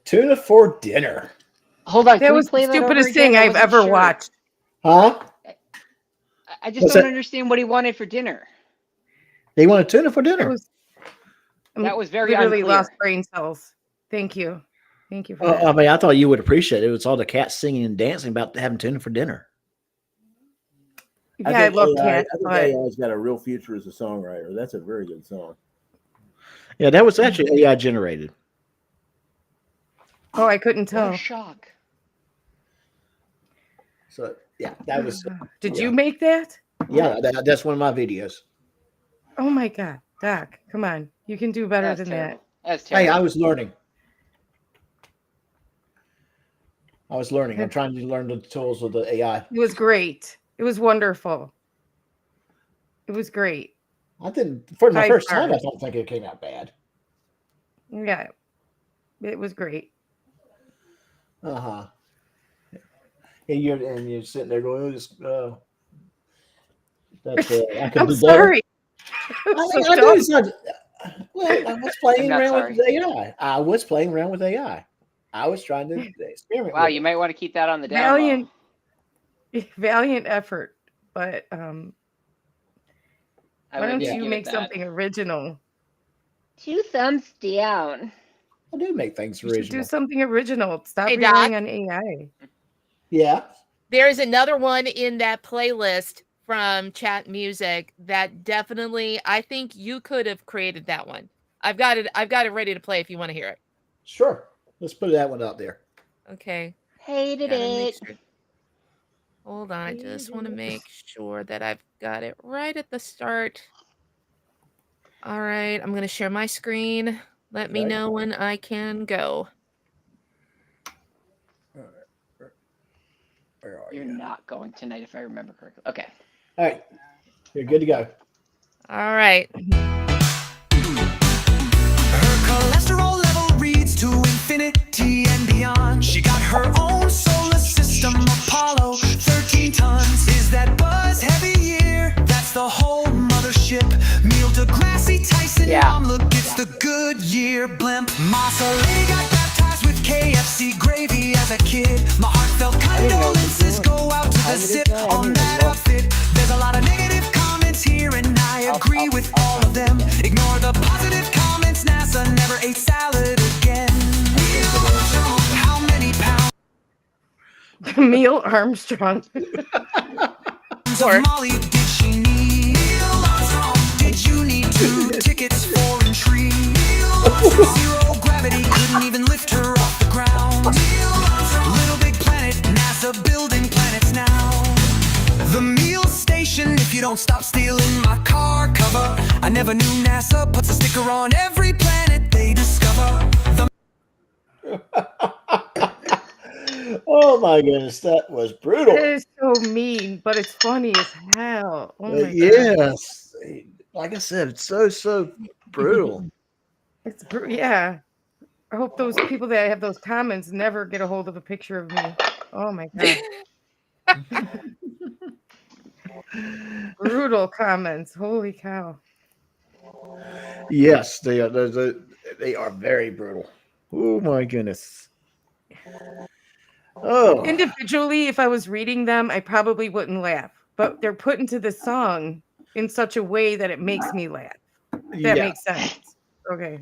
Tuna for dinner. Hold on, That can we was the play that over stupidest again? thing I I've wasn't ever sure. watched. Huh? I just What's don't that? understand what he wanted for dinner. They wanted tuna for dinner. That was very literally unclear. lost brain cells. Thank you for that. I mean, I thought you would appreciate it. It was all the cats singing and dancing about having tuna for dinner. Yeah, I love cats. I think But AI's got a real future as a songwriter. That's a very good song. Yeah, that was actually AI generated. oh, I couldn't What tell. a shock. So yeah, that was. Did yeah. you make that? Yeah, that's one of my videos. Oh my God, Doc, come on, you can do better That's than terrible. that. That's terrible. Hey, I was learning. I'm trying to learn the tools of the AI. It was great. It was wonderful. It was great. I didn't for my 5 first time. I stars. don't think it came out bad. Yeah, it was great. And you're sitting there going, I can I'm do sorry. better. So I do. dumb. It's not, well, I was playing I'm not around with AI. I was playing around with AI. I was trying to experiment. Wow, with you it. might want to keep that on the down low. Valiant effort, but I why don't wouldn't you give make it that. something original? 2 thumbs down. I do make things You should original. do something original. Stop Hey, relying Doc. on AI. Yeah. There is another one in that playlist from Chat Music that definitely I think you could have created that one. I've got it ready to play if you want to hear it. Sure. Let's put that one out there. Okay. Hated Gotta make it. sure. Hold on, I just want to make sure that I've got it right at the start. All right, I'm gonna share my screen. Let me Okay. know when I can go. Where are You're you? not going tonight, if I remember correctly. Okay. All right. You're good to go. All right. Cholesterol level reads to infinity and beyond. She got her own solar system, Apollo, 13 tons. Is that Buzz heavy year? That's the whole mothership. Neil deGrasse Tyson, Mom, look, it's the good year blimp. Masalay got baptized with KFC gravy as a kid. My heartfelt condolences go out to the zip on that outfit. There's a lot of negative comments here, and I agree with all of them. Ignore the positive comments. NASA never ate salad again. Neil Armstrong, how many pounds Neil Armstrong. of Molly did she need? Neil Armstrong, did you need 2 tickets for entry? Neil Armstrong, 0 gravity couldn't even lift her off the ground. Neil Armstrong, Little Big Planet, NASA building planets now. The meal station, if you don't stop stealing my car cover. I never knew NASA puts a sticker on every planet they discover. Oh my goodness, that was brutal. It is so mean, but it's funny as hell. Oh my God. Yes. Like I said, it's so brutal. It's yeah. I hope those people that have those comments never get a hold of a picture of me. Oh my God. Brutal comments. Holy cow. Yes, they are very brutal. Oh my goodness. Oh. Individually, if I was reading them, I probably wouldn't laugh. But they're put into the song in such a way that it makes me laugh. If that makes sense. Okay.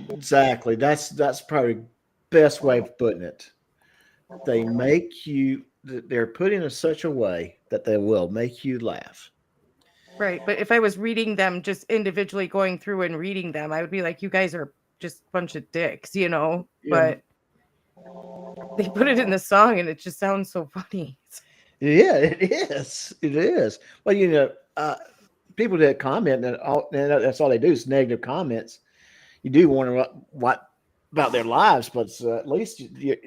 Exactly. That's probably the best way of putting it. They make you. They're put in such a way that they will make you laugh. Right. But if I was reading them just individually going through and reading them, I would be like, you guys are just a bunch of dicks, you know? Yeah. But they put it in the song and it just sounds so funny. Yeah, it is. It is. Well, you know, people that comment and that's all they do is negative comments. You do wonder what about their lives, but at least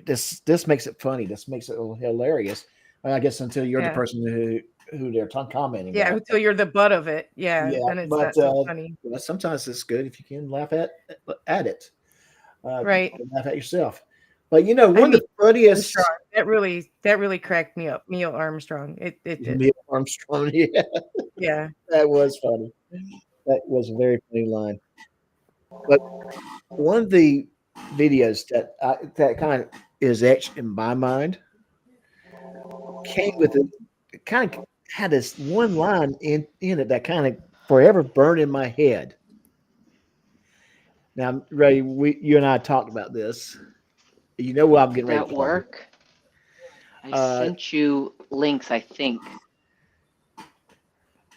this makes it funny. This makes it hilarious. I guess until you're the person who they're commenting. Yeah, about. until you're the butt of it. Yeah, then it's not so funny. But sometimes it's good if you can laugh at it. Right. Laugh at yourself. But you know, one of the funniest that really cracked me up. Neil Armstrong. It did. Neil Armstrong, yeah. Yeah. That was funny. That was a very funny line. But one of the videos that kind of is etched in my mind came with it kind of had this one line in it that kind of forever burned in my head. Now, Ray, you and I talked about this. You know what I'm getting Does ready that to talk about. work? I sent you links, I think.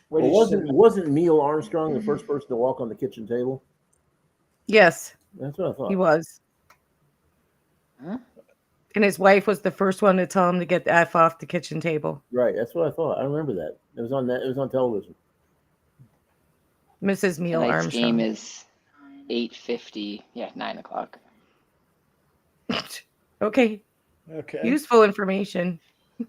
Well, wasn't Neil Armstrong the first person to walk on the kitchen table? Yes, That's what I thought. he was. Huh? And his wife was the first one to tell him to get the F off the kitchen table. Right, that's what I thought. I remember that. It was on television. Mrs. Neil Tonight's Armstrong. game is 8:50. Yeah, 9 o'clock. Okay. Okay. Useful information.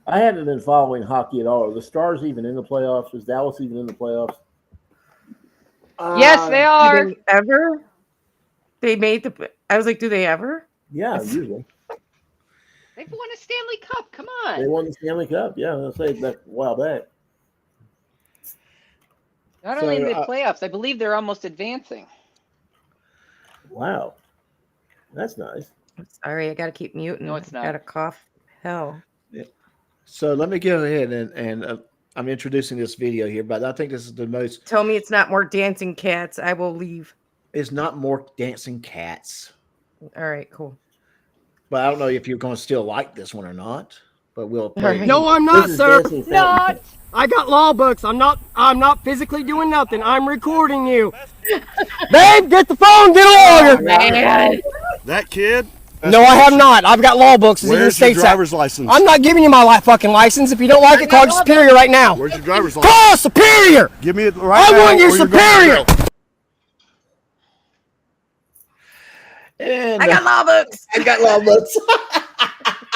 I haven't been following hockey at all. Are the Stars even in the playoffs? Is Dallas even in the playoffs? Yes, they are. Do they ever? They made the. I was like, do they ever? Yeah, usually. They've won a Stanley Cup. Come on. They won the Stanley Cup. Yeah, I'll say that a while back. Not only in the playoffs, I believe they're almost advancing. Wow. That's nice. I'm sorry, I got to keep muting. No, it's not. Got to cough. Hell. Yeah. So let me go ahead and I'm introducing this video here, but I think this is the most. Tell me it's not more dancing cats. I will leave. It's not more dancing cats. All right, cool. But I don't know if you're going to still like this one or not. But we'll play. Right. No, I'm not, sir. Not. I got law books. I'm not physically doing nothing. I'm recording you. Babe, get the phone. Get a lawyer. Man. That kid? No, I have not. I've got law books. Where's your driver's license? I'm not giving you my fucking license. If you don't like it, call your superior right now. Where's your driver's license? Call superior. Give me it right now. I want your superior. And, I got law books. I got law books.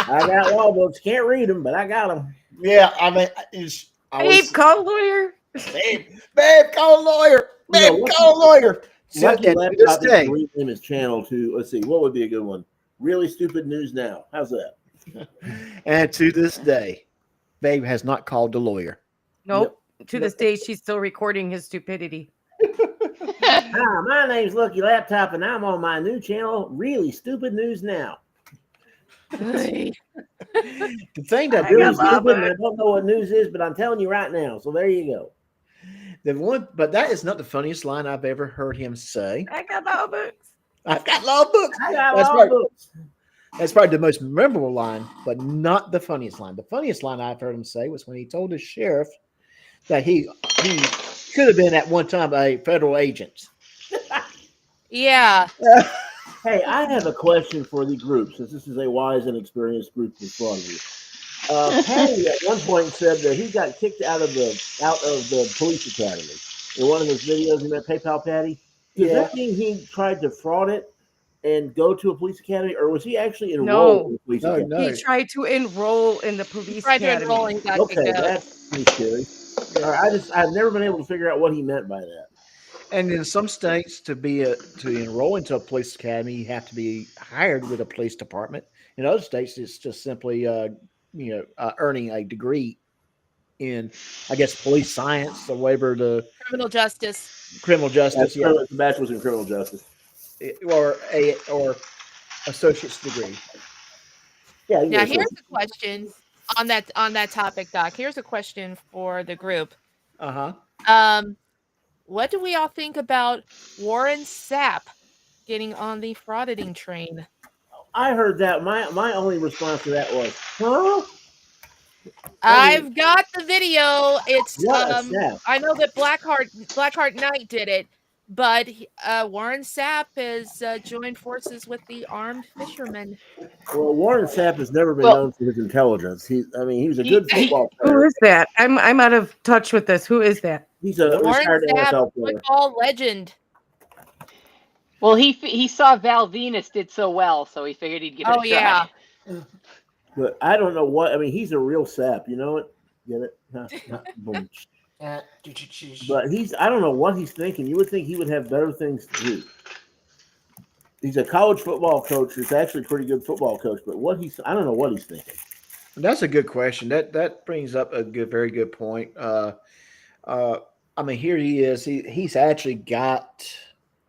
I got law books. Can't read them, but I got them. Yeah, I mean, Babe, call a lawyer. Babe, call a lawyer. Babe, call a lawyer. Lucky to Laptop this day, rename his channel to, let's see, what would be a good one? Really Stupid News Now. How's that? and to this day, Babe has not called the lawyer. Nope. To this day, she's still recording his stupidity. Hi, my name's Lucky Laptop, and I'm on my new channel, Really Stupid News Now. The thing that really stupid, and I don't know what news is, but I'm telling you right now. So there you go. But that is not the funniest line I've ever heard him say. I got law books. I've got law books. I got law books. That's probably the most memorable line, but not the funniest line. The funniest line I've heard him say was when he told the sheriff that he could have been at one time a federal agent. Yeah. Hey, I have a question for the group, since this is a wise and experienced group in front of you. Patty at one point said that he got kicked out of the police academy in one of his videos. You met PayPal Patty. Does that mean he tried to fraud it and go to a police academy, or was he actually enrolled in the police academy? He tried to enroll in the police Tried to academy. enroll and got Okay, kicked out. that's pretty scary. All right, I've never been able to figure out what he meant by that. And in some states, to enroll into a police academy, you have to be hired with a police department. In other states, it's just simply earning a degree in, I guess, police science or whatever the Criminal justice. That's a bachelor's in criminal justice, or associate's degree. Yeah. Now here's a question on that topic, Doc. Here's a question for the group. What do we all think about Warren Sapp getting on the frauditing train? I heard that. My only response to that was, huh? I've got the video. It's What a Sapp. I know that Blackheart Knight did it, but Warren Sapp has joined forces with the armed fishermen. Well, Warren Sapp has never been known for his intelligence. He was a good football player. Who is that? I'm out of touch with this. Who is that? He's a Warren retired Sapp, NFL player. football legend. Well, he saw Val Venus did so well, so he figured he'd give it a try. Yeah. But I don't know what. I mean, he's a real sap. You know it? Get it? Boom. But I don't know what he's thinking. You would think he would have better things to do. He's a college football coach who's actually a pretty good football coach, but I don't know what he's thinking. That's a good question. That brings up a very good point. I mean, here he is. He's actually got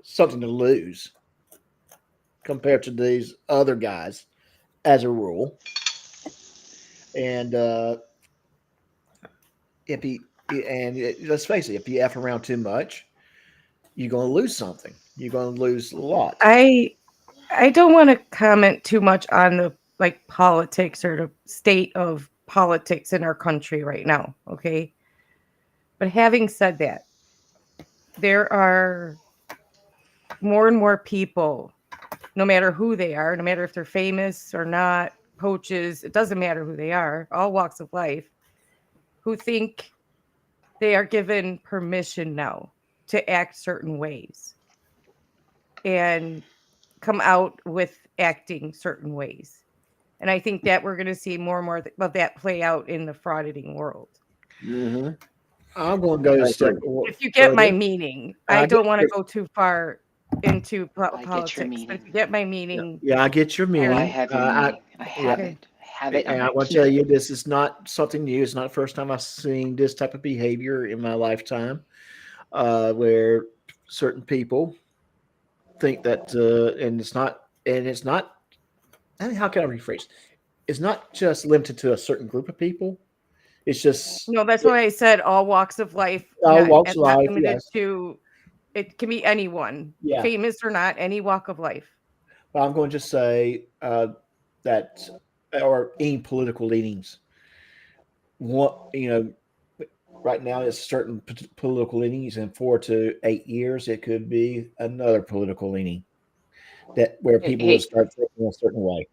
something to lose compared to these other guys, as a rule. And let's face it, if you F around too much, you're going to lose something. You're going to lose a lot. I don't want to comment too much on the politics or the state of politics in our country right now, okay? But having said that, there are more and more people, no matter who they are, no matter if they're famous or not, coaches, it doesn't matter who they are, all walks of life, who think they are given permission now to act certain ways and come out with acting certain ways. And I think that we're going to see more and more of that play out in the frauditing world. Mm-hmm. I'm going to go a step if you get my meaning. I don't want to go too far into politics, but if you get my meaning. Yeah, I get your meaning. I have your meaning. I have it. I have it. And I want to tell you, this is not something new. It's not the first time I've seen this type of behavior in my lifetime, where certain people think that, and it's not. I mean, how can I rephrase? It's not just limited to a certain group of people. It's just no. That's why I said all walks of life. All walks of life. Limited Yes. to. It can be anyone, famous or not, any walk of life. Well, I'm going to just say that, or any political leanings. What right now it's certain political leanings, in 4 to 8 years it could be another political leaning where people will start thinking a certain way.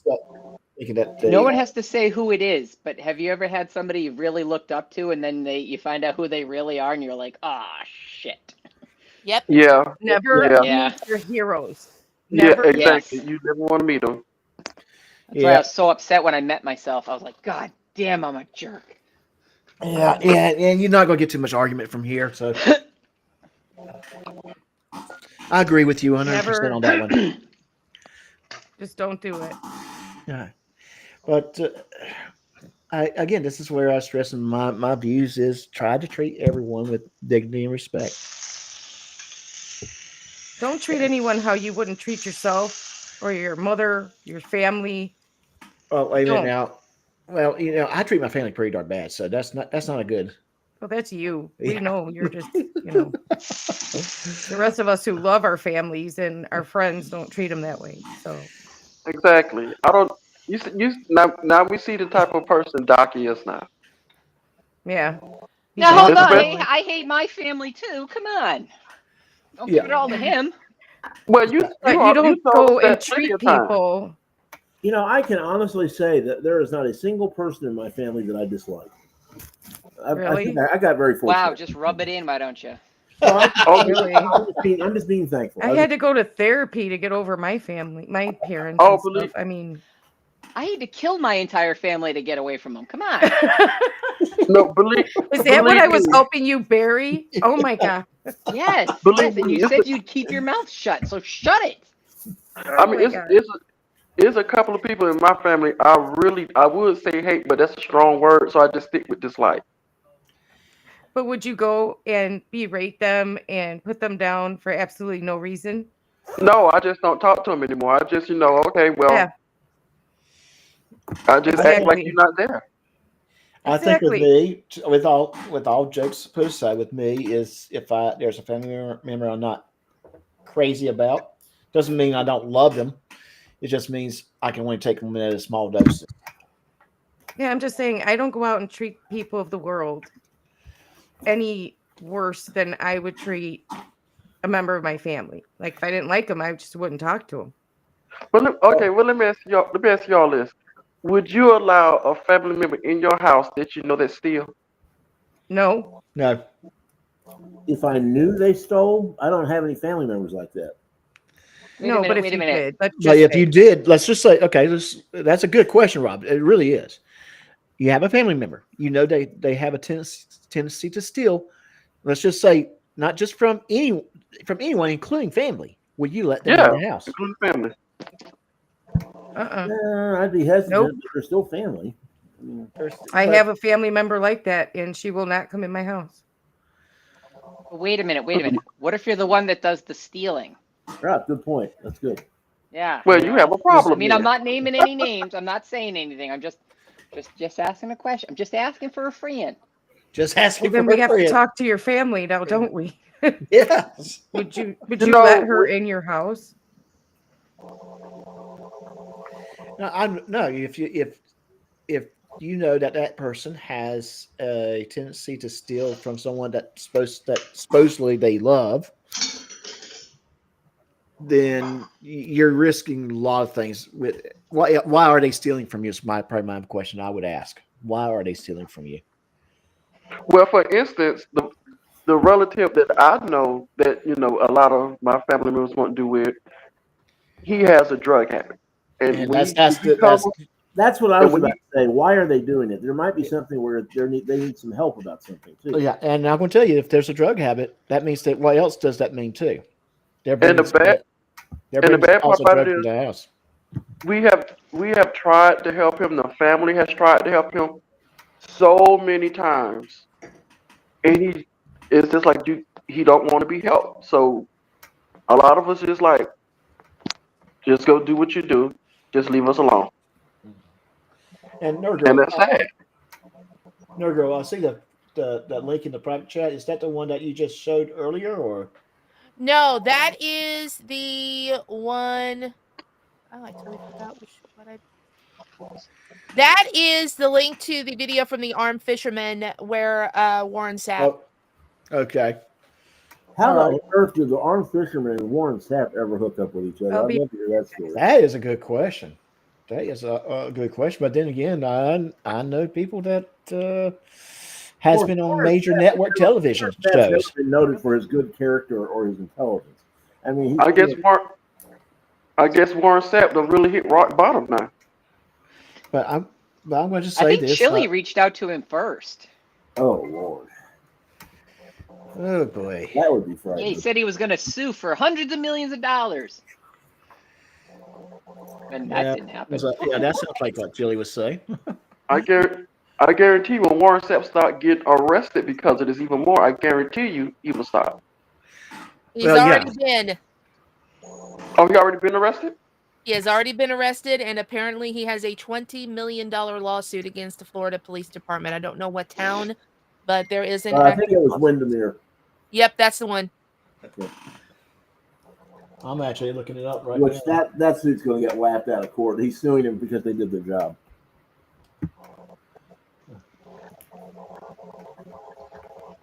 So, thinking that no one has to say who it is, but have you ever had somebody you really looked up to, and then you find out who they really are, and you're like, ah, shit. Yep. Yeah. Never meet your heroes. Never. Yeah, exactly. Yes. You never want to meet them. That's why I was so upset when I met myself. I was like, God damn, I'm a jerk. Yeah, and you're not going to get too much argument from here. So I agree with you 100% on that one. Just don't do it. Yeah, but again, this is where I stress in my views is try to treat everyone with dignity and respect. Don't treat anyone how you wouldn't treat yourself or your mother, your family. Oh, wait a minute now. Well, I treat my family pretty darn bad, so that's not a good. Well, that's you. We know you're just, the rest of us who love our families and our friends don't treat them that way. So exactly. I don't. You now we see the type of person Doc is now. Yeah. Now hold on. Hey, I hate my family too. Come on. Don't give it all to him. Well, you don't go and treat people. I can honestly say that there is not a single person in my family that I dislike. Really? I got very fortunate. Wow, just rub it in, why don't you? Really? I'm just being thankful. I had to go to therapy to get over my family, my parents. Stuff. I mean, I had to kill my entire family to get away from them. Come on. No, is that what I was helping you bury? Oh my God. Yes. And you said you'd keep your mouth shut, so shut it. I mean, it's a couple of people in my family I would say hate, but that's a strong word, so I just stick with dislike. But would you go and berate them and put them down for absolutely no reason? No, I just don't talk to them anymore. I just, okay, well, yeah. I just act like you're not there. I think with me, with all jokes put aside, with me is if there's a family member I'm not crazy about, doesn't mean I don't love them. It just means I can only take them at a small dose. Yeah, I'm just saying I don't go out and treat people of the world any worse than I would treat a member of my family. Like if I didn't like them, I just wouldn't talk to them. Well, okay. Well, let me ask y'all this: would you allow a family member in your house that you know that steal? No. No. If I knew they stole, I don't have any family members like that. No, but if you did, but if you did, let's just say, okay, that's a good question, Rob. It really is. You have a family member. You know they have a tendency to steal. Let's just say, not just from anyone, including family. Would you let them in the house? Including family. I'd be hesitant. Nope. But they're still family. I have a family member like that, and she will not come in my house. Wait a minute. What if you're the one that does the stealing? Right, good point. That's good. Yeah. Well, you have a problem. I mean, I'm here. not naming any names. I'm not saying anything. I'm just asking a question. I'm just asking for a friend. Just asking Well, then for we a have friend. to talk to your family now, don't we? Yes. Would you You let her know, in your house? No. If you know that person has a tendency to steal from someone that supposedly they love, then you're risking a lot of things. With why are they stealing from you? Is probably my question I would ask. Why are they stealing from you? well, for instance, the relative that I know that a lot of my family members won't do with, he has a drug habit, and And when he comes, That's what I and was when about he, to say. Why are they doing it? There might be something where they need some help about something too. Yeah, and I'm going to tell you, if there's a drug habit, that means that what else does that mean too? They're and bringing the bad part also about drugs it to is the house. we have tried to help him. The family has tried to help him so many times, and it's just like he don't want to be helped. So a lot of us is like, just go do what you do, just leave us alone, And and that's sad. Nurgirl, I see the link in the private chat. Is that the one that you just showed earlier, or? No, that is the one. Oh, I totally forgot what I. That is the link to the video from the armed fisherman where Warren Sapp. Oh, okay. How All on right. earth did the armed fisherman and Warren Sapp ever hook up with each other? I'd love to hear that story. That is a good question. That is a good question. But then again, I know people that has been on major network television Warren Sapp's never shows. been noted for his good character or his intelligence. I mean, I guess Warren Sapp done really hit rock bottom now. But I'm going to I say think this. Chili reached out to him first. Oh Lord. Oh boy. That would be Yeah, frightening. he said he was going to sue for hundreds of millions of dollars. And that didn't happen. That sounds like what Julie was saying. I guarantee when Warren Sapp start getting arrested because of this even more, I guarantee you he will stop. He's already been. Oh, he already been arrested? He has already been arrested, and apparently he has a $20 million lawsuit against the Florida Police Department. I don't know what town, but there is an. I think it was Windermere. Yep, that's the one. Okay. I'm actually looking it up right Which now. that suit's going to get laughed out of court. He's suing him because they did their job.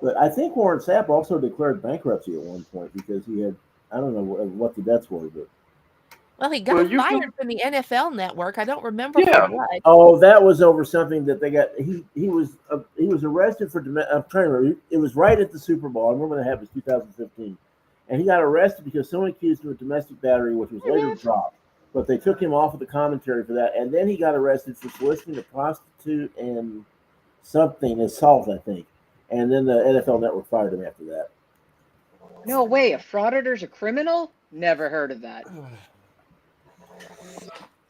But I think Warren Sapp also declared bankruptcy at one point because he had, I don't know what the debts were, but. Well, he got fired from the NFL Network. I don't remember for what. Oh, that was over something that they got. He was arrested for. I'm trying to remember. It was right at the Super Bowl. I remember that happened in 2015, and he got arrested because someone accused him of domestic battery, which was later dropped. But they took him off of the commentary for that, and then he got arrested for soliciting a prostitute and something assault, I think. And then the NFL Network fired him after that. No way, a frauditor's a criminal? Never heard of that.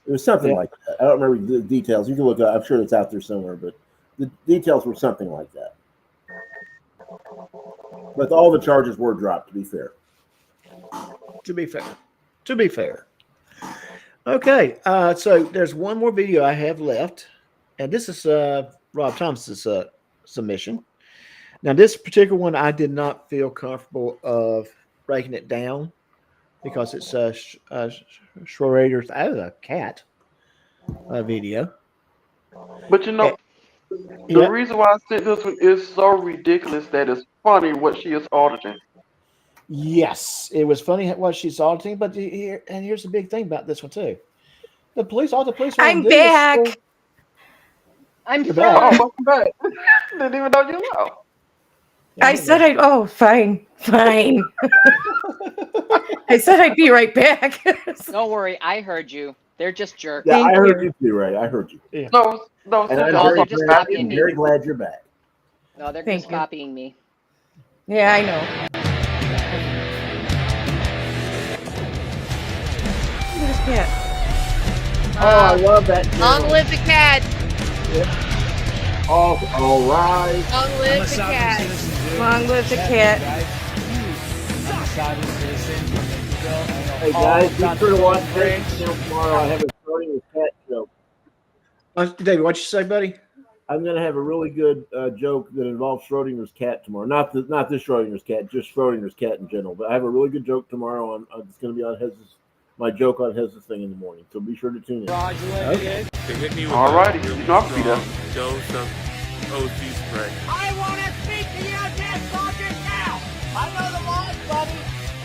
It was something like that. I don't remember the details. You can look up. I'm sure it's out there somewhere, but the details were something like that. But all the charges were dropped, to be fair. To be fair. Okay, so there's one more video I have left, and this is Rob Thomas's submission. Now, this particular one, I did not feel comfortable of breaking it down because it's Schroeder's a cat video. But the reason why I said this one is so ridiculous that it's funny what she is auditing. Yes, it was funny what she's auditing, but here's the big thing about this one too. All the police. I'm back. I'm back. Oh, welcome back. Didn't even know you know. I said fine. I said I'd be right back. Don't worry, I heard you. They're just jerks. Yeah, I heard you too, Ray. I heard you. Yeah. No, and they're just copying me. very glad you're back. No, they're just copying me. Yeah, I know. There's cat. Oh, I love that. Long live the cat. Yeah. All right. Long live the cat. Long live the cat. I'm a sovereign citizen. Hey guys, be sure to watch this tomorrow. I have a Starting with Cat joke. David, what you say, buddy? I'm going to have a really good joke that involves Schrodinger's cat tomorrow. Not this Schrodinger's cat, just Schrodinger's cat in general. But I have a really good joke tomorrow. It's going to be on my joke on his thing in the morning. So be sure to tune in. Okay. All righty, you know I'll be there. Dose of OC spray. I want to speak to you, Dead Sergeant, now! I know the laws, buddy,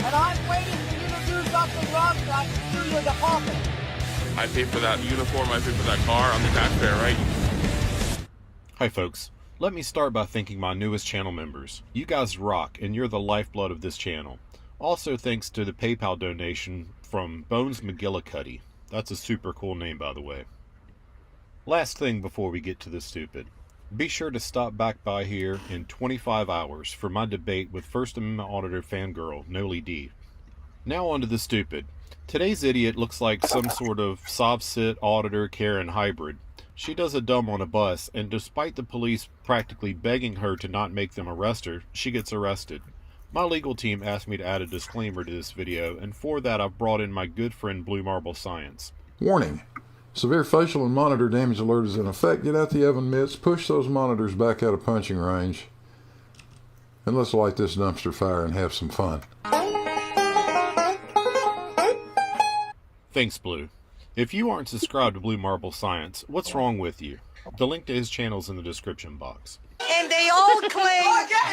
and I'm waiting for you to do something wrong so I can sue your department. I pay for that uniform, I pay for that car, I'm the taxpayer, right? Hi folks, let me start by thanking my newest channel members. You guys rock and you're the lifeblood of this channel. Also thanks to the PayPal donation from Bones McGillicuddy. That's a super cool name, by the way. Last thing before we get to the stupid. Be sure to stop back by here in 25 hours for my debate with First Amendment Auditor fangirl Noli D. Now on to the stupid. Today's idiot looks like some sort of sob-sit auditor Karen hybrid. She does a dumb on a bus, and despite the police practically begging her to not make them arrest her, she gets arrested. My legal team asked me to add a disclaimer to this video, and for that I've brought in my good friend Blue Marble Science. Warning. Severe facial and monitor damage alert is in effect. Get out the oven mitts, push those monitors back out of punching range, and let's light this dumpster fire and have some fun. Thanks, Blue. If you aren't subscribed to Blue Marble Science, what's wrong with you? The link to his channel is in the description box. And they all claim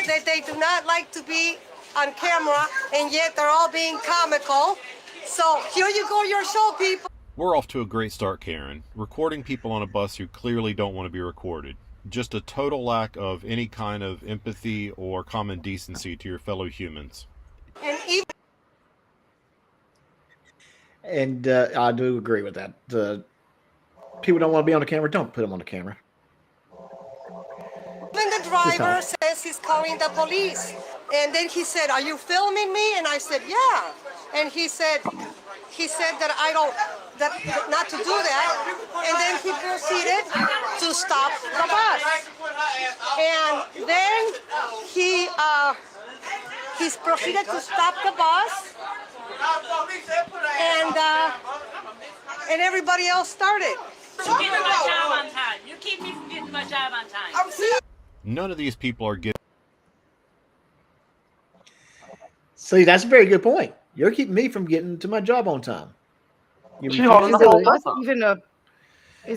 that they do not like to be on camera, and yet they're all being comical. So here you go, your show, people. We're off to a great start, Karen. Recording people on a bus who clearly don't want to be recorded. Just a total lack of any kind of empathy or common decency to your fellow humans. And I do agree with that. People don't want to be on the camera. Don't put them on the camera. When the driver says he's calling the police, and then he said, "Are you filming me?" And I said, "Yeah." And he said that not to do that. And then he proceeded to stop the bus. And then he proceeded to stop the bus. And everybody else started. You keep me my job on time. You keep me from getting my job on time. None of these people are getting. See, that's a very good point. You're keeping me from getting to my job on time. Is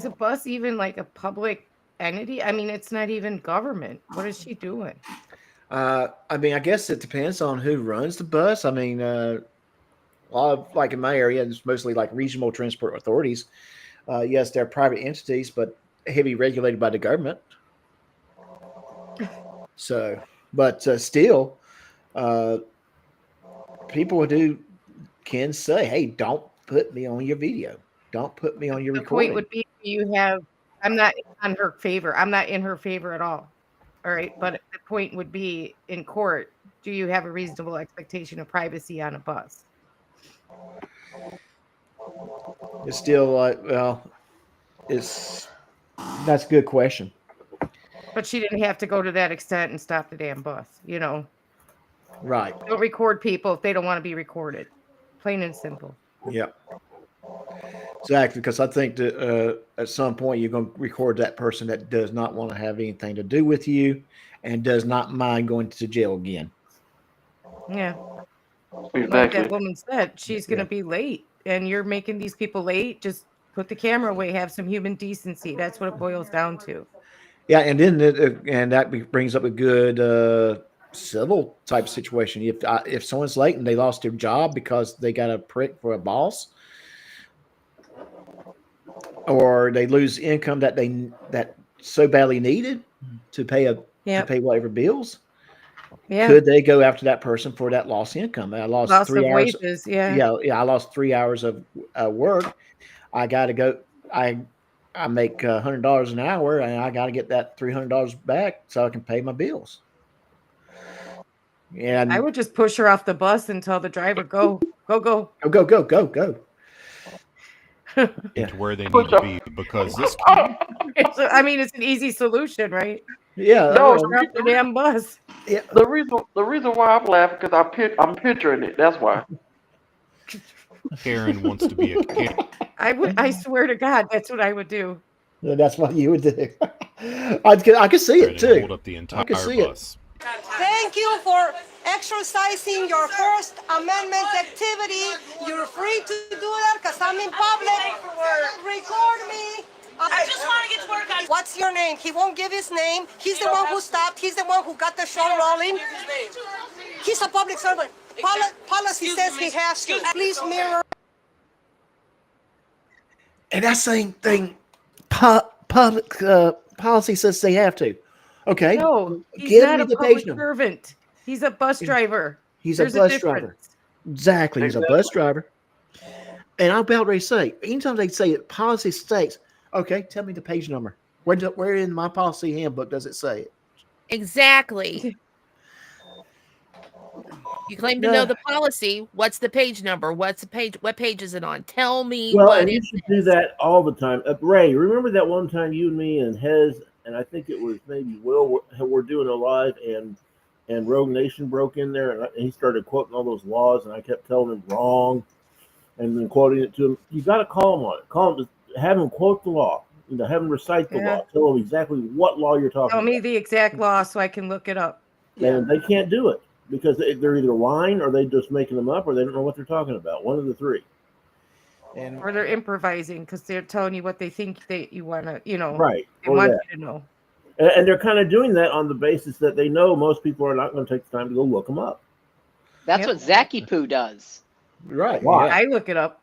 a bus even like a public entity? I mean, it's not even government. What is she doing? I mean, I guess it depends on who runs the bus. I mean, like in my area, it's mostly like regional transport authorities. Yes, they're private entities, but heavy regulated by the government. So, but still, people can say, "Hey, don't put me on your video. Don't put me on your recording." The point would be, I'm not on her favor. I'm not in her favor at all. All right. But the point would be, in court, do you have a reasonable expectation of privacy on a bus? It's still that's a good question. But she didn't have to go to that extent and stop the damn bus, Right. Don't record people if they don't want to be recorded. Plain and simple. Yeah. Exactly, because I think that at some point you're going to record that person that does not want to have anything to do with you and does not mind going to jail again. Yeah. Exactly. Like that woman said, she's going to be late, and you're making these people late. Just put the camera away. Have some human decency. That's what it boils down to. Yeah, and then that brings up a good civil type situation. If someone's late and they lost their job because they got a prick for a boss, or they lose income that so badly needed to pay whatever bills. Yeah. Could they go after that person for that lost income? I lost 3 hours. Wages, yeah. I lost 3 hours of work. I got to go. I make $100 an hour, and I got to get that $300 back so I can pay my bills. And I would just push her off the bus and tell the driver, go. Go. To where they need to be, because this. I mean, it's an easy solution, right? Yeah. No, the damn bus. Yeah. The reason why I'm laughing because I'm picturing it. That's why. Karen wants to be a Karen. I swear to God, that's what I would do. That's what you would do. I could see it too. Hold up the I entire could see bus. Thank you for exercising your First Amendment activity. You're free to do that because I'm in public. Record me. I just want to get to work on. What's your name? He won't give his name. He's the one who stopped. He's the one who got the show rolling. He's a public servant. Policy says he has to. Please mirror. And that same thing, public policy says they have to. Okay. No, he's give not me a the public page number. servant. He's a bus driver. He's There's a bus difference. driver. Exactly. He's a bus driver. And I'm about ready to say, anytime they say it, policy states, okay, tell me the page number. Where in my policy handbook does it say it? Exactly. You claim to know the policy. What's the page number? What's the page? What page is it on? Tell me. Well, what and you should do that all the time. Ray, remember that one time you and me and Hez, and I think it was maybe Will, were doing a live, and Rogue Nation broke in there, and he started quoting all those laws, and I kept telling him wrong, and then quoting it to him. You got to call him on it. Call him, have him quote the law. Have him recite the law. Tell him exactly what law you're talking about. Tell me the exact law so I can look it up. And they can't do it because they're either lying or they're just making them up or they don't know what they're talking about. One of the three. Or they're improvising because they're telling you what they think that you want to, Right. They want you to know. And they're kind of doing that on the basis that they know most people are not going to take the time to go look them up. That's what Zacky Poo does. Right. Why? I look it up.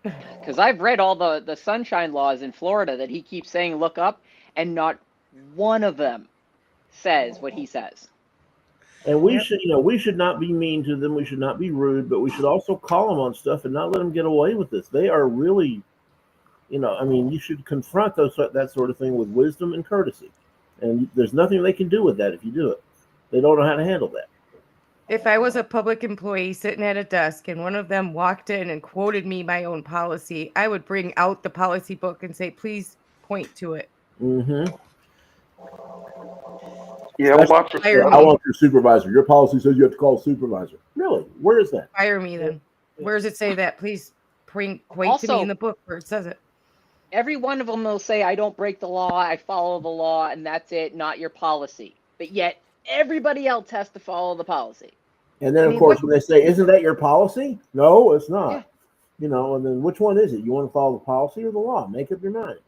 Because I've read all the sunshine laws in Florida that he keeps saying look up, and not one of them says what he says. And we should, we should not be mean to them. We should not be rude, but we should also call them on stuff and not let them get away with this. They are really, you should confront that sort of thing with wisdom and courtesy. And there's nothing they can do with that if you do it. They don't know how to handle that. If I was a public employee sitting at a desk and one of them walked in and quoted me my own policy, I would bring out the policy book and say, please point to it. Mm-hmm. Yeah, I want your supervisor. Your policy says you have to call a supervisor. Really? Where is that? Fire me then. Where does it say that? Please point to me Also, in the book where it says it. Every one of them will say, I don't break the law, I follow the law, and that's it, not your policy. But yet, everybody else has to follow the policy. And then, of course, when they say, isn't that your policy? No, it's not. Yeah. And then which one is it? You want to follow the policy or the law? Make up your mind.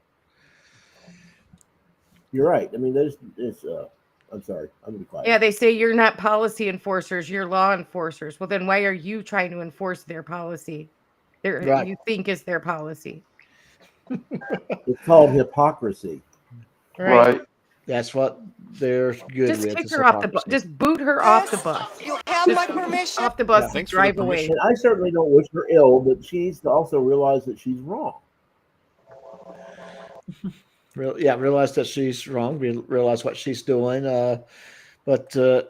You're right. I mean, I'm sorry. I'm going to be quiet. Yeah, they say you're not policy enforcers, you're law enforcers. Well, then why are you trying to enforce their policy? Right. You think is their policy. It's called hypocrisy. Right. That's what they're good Just with. kick her off the bus. Just boot her off the bus. You have my permission. Off the bus and drive away. And I certainly don't wish her ill, but she needs to also realize that she's wrong. Realize that she's wrong. Realize what she's doing.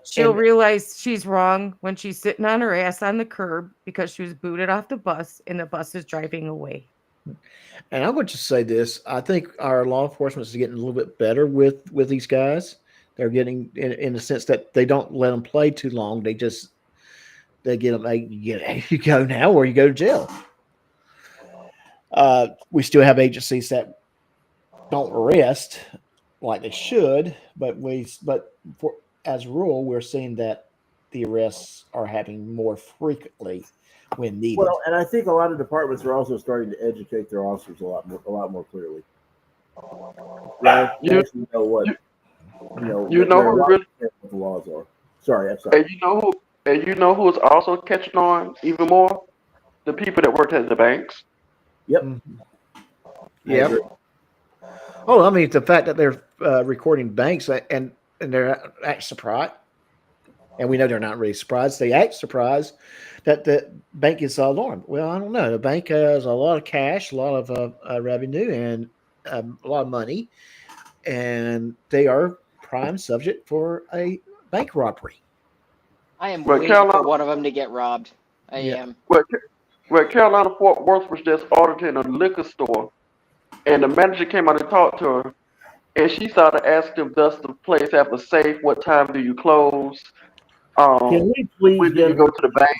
She'll realize she's wrong when she's sitting on her ass on the curb because she was booted off the bus and the bus is driving away. And I'm going to say this: I think our law enforcement is getting a little bit better with these guys. They're getting in the sense that they don't let them play too long. They get them. You go now, or you go to jail. We still have agencies that don't arrest like they should, but as a rule, we're seeing that the arrests are happening more frequently when needed. Well, and I think a lot of departments are also starting to educate their officers a lot more clearly. Right? You know what who really what the laws are. Sorry, I'm sorry. And you know who's also catching on even more? The people that worked at the banks. Yep. Yep. Oh, I mean, the fact that they're recording banks and they're act surprised, and we know they're not really surprised. They act surprised that the bank is alarmed. Well, I don't know. The bank has a lot of cash, a lot of revenue, and a lot of money, and they are prime subject for a bank robbery. I am waiting for one of them to get robbed. I am. Well, Carolina Fort Worth was just auditing a liquor store, and the manager came out and talked to her, and she started asking, does the place have a safe? What time do you close? Can we please when do you go to the bank?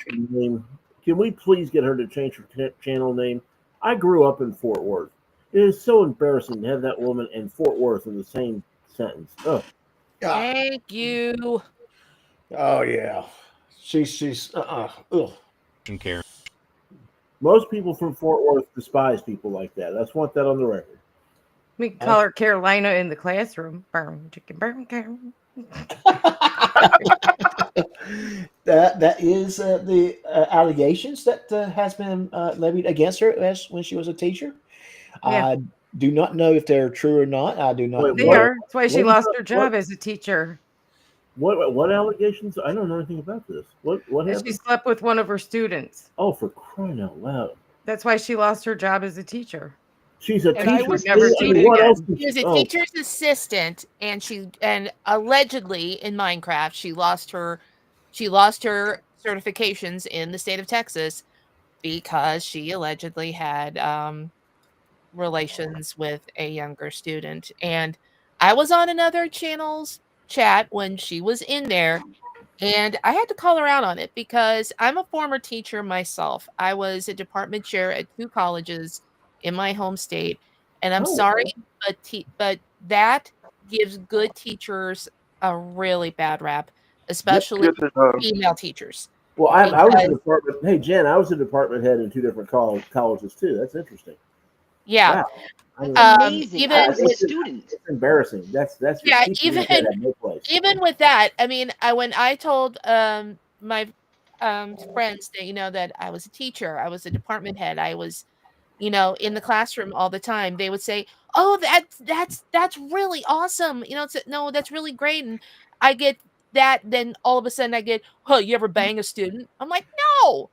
Can we please get her to change her channel name? I grew up in Fort Worth. It is so embarrassing to have that woman and Fort Worth in the same sentence. Oh, Thank you. Oh yeah, she's ugh. Karen. Most people from Fort Worth despise people like that. Let's want that on the record. We can call her Carolina in the classroom. Burn, chicken, burn, Carolina. That is the allegations that has been levied against her as when she was a teacher. Yeah. I do not know if they're true or not. I do not. They are. That's why she lost her job as a teacher. What allegations? I don't know anything about this. What And happened? she slept with one of her students. Oh, for crying out loud! That's why she lost her job as a teacher. She's a And I teacher. was never I seen mean, it what again. else? She was a Oh, teacher's assistant, and allegedly in Minecraft she lost her certifications in the state of Texas because she allegedly had relations with a younger student. And I was on another channel's chat when she was in there, and I had to call her out on it because I'm a former teacher myself. I was a department chair at 2 colleges in my home state, and I'm Oh, sorry, but that gives good teachers a really bad rap, especially Good to know. female teachers. well, I was a Because department. Hey, Jen, I was a department head in 2 different colleges too. That's interesting. yeah, Wow. I mean, Amazing. even I was a with student. it's embarrassing. That's yeah, teaching like that had no place. even with that, I mean, when I told my friends that that I was a teacher, I was a department head, I was in the classroom all the time, they would say, "Oh, that's really awesome." No, that's really great. And I get that, then all of a sudden I get, "Oh, you ever bang a student?" I'm like, "No."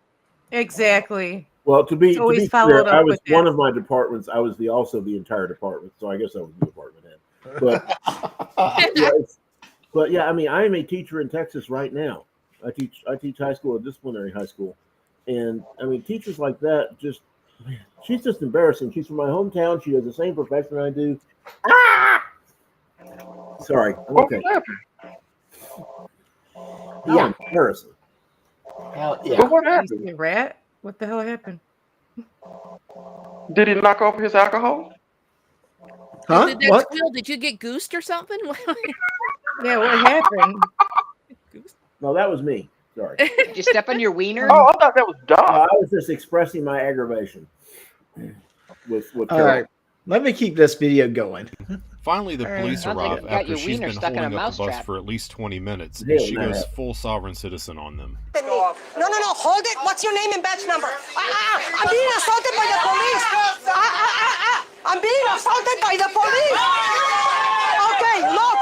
Exactly. Well, to It's be always clear, followed I up was with one that. of my departments. I was also the entire department, so I guess I was the department head. But yeah, I mean, I am a teacher in Texas right now. I teach high school, a disciplinary high school, and I mean, teachers like that she's just embarrassing. She's from my hometown. She does the same profession I do. Sorry, I'm okay. Yeah. Embarrassing. Yeah. But what Did happened? you see a rat? What the hell happened? Did he knock over his alcohol? Huh? Did that What? squeal? Did you get goosed or something? Yeah, what happened? No, that was me. Sorry. Did you step on your wiener? Oh, I thought that was Doc. I was just expressing my aggravation with All Carol. right. Let me keep this video going. Finally, the All right. police Sounds like arrive you got after your she's wiener been stuck in a holding up the bus mousetrap. for at least 20 minutes, and Yeah, she man. goes full sovereign citizen on them. No, hold it. What's your name and badge number? I'm being assaulted by the police. I'm being assaulted by the police. Okay, look.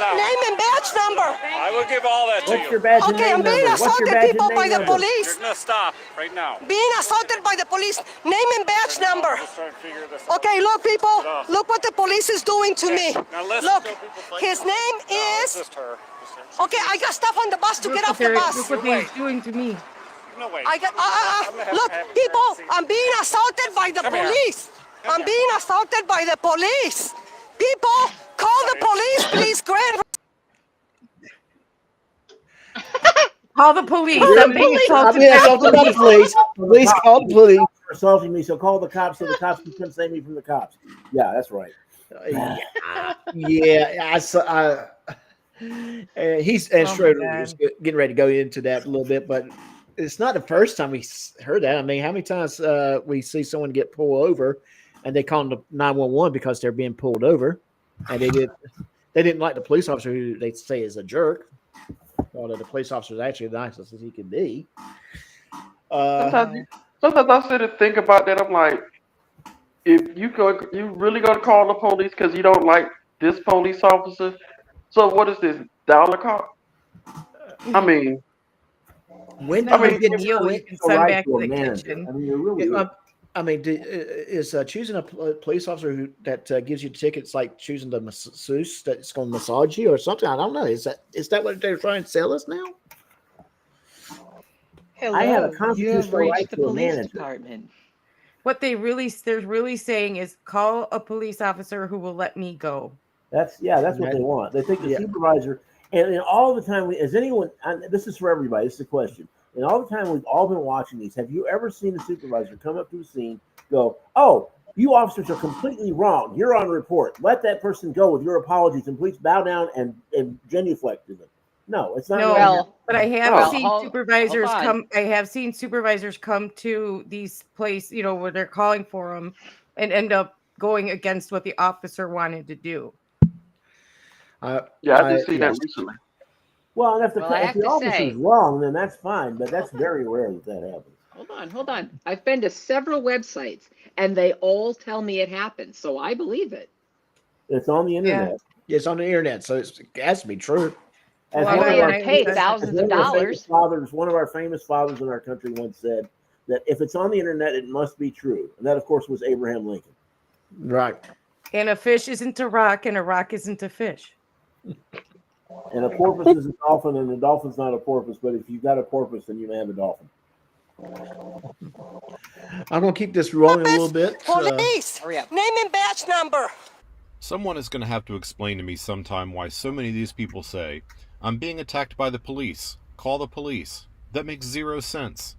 Name and badge number. I will give all that to What's you. your badge and Okay, name I'm being number? What's your assaulted, badge people, and by name the number? police. You're gonna stop right now. Being assaulted by the police. Name and badge number. Just trying to figure this out. Okay, look, people. Look what the police is doing to me. Now listen. Look, to people fight. his name It's is. just her. Just her. Okay, I got stuff on the bus to get off the bus. Look what they're doing to me. No way. I got. I'm gonna have Look, to have people. see. I'm being assaulted by the Come here. police. I'm being assaulted by the police. People, call the police, please, Grant. Call the police. Really? I'm being I'm assaulted being by the assaulted by the police. police. Police called the police. You're assaulting me, so call the cops so the cops can save me from the cops. Yeah, that's right. Yeah, I saw. He's and Oh my Schroeder God. was getting ready to go into that a little bit, but it's not the first time we heard that. I mean, how many times we see someone get pulled over, and they call them 911 because they're being pulled over, and they didn't like the police officer who they say is a jerk. Although the police officer is actually the nicest as he can be. Sometimes I sit and think about that. I'm like, if you really gonna call the police because you don't like this police officer? So what is this dollar cop? I mean, When I mean, do you get Meal when- you can send back to the kitchen. I mean, you're really. I mean, is choosing a police officer that gives you tickets like choosing the masseuse that's going to massage you or something? I don't know. Is that what they're trying to sell us now? Hello. I have a You have constitutional reached right the to a police manager. department. What they're really saying is call a police officer who will let me go. That's what they want. They think the supervisor, and all the time, this is for everybody. This is a question. And all the time we've all been watching these, have you ever seen a supervisor come up to the scene, go, "Oh, you officers are completely wrong. You're on report. Let that person go with your apologies and please bow down and genuflect to them." No, it's not. No, but I have seen hold supervisors on. come. I have seen supervisors come to these places, where they're calling for them, and end up going against what the officer wanted to do. I did see that yes. recently. Well, and if Well, I if have the to officer's say- wrong, then that's fine, but that's very rare that happens. Hold on. I've been to several websites, and they all tell me it happens, so I believe it. It's on the internet. It's on the internet, so it has to be true. As Well, one of they our would pay famous- thousands as of one our famous dollars. fathers, one of our famous fathers in our country once said that if it's on the internet, it must be true. And that, of course, was Abraham Lincoln. Right. And a fish isn't a rock, and a rock isn't a fish. And a porpoise is a dolphin, and a dolphin's not a porpoise. But if you've got a porpoise, then you may have a dolphin. I'm going to keep this rolling a little bit. Police! Hurry up. Name and badge number. Someone is going to have to explain to me sometime why so many of these people say, "I'm being attacked by the police. Call the police." That makes zero sense.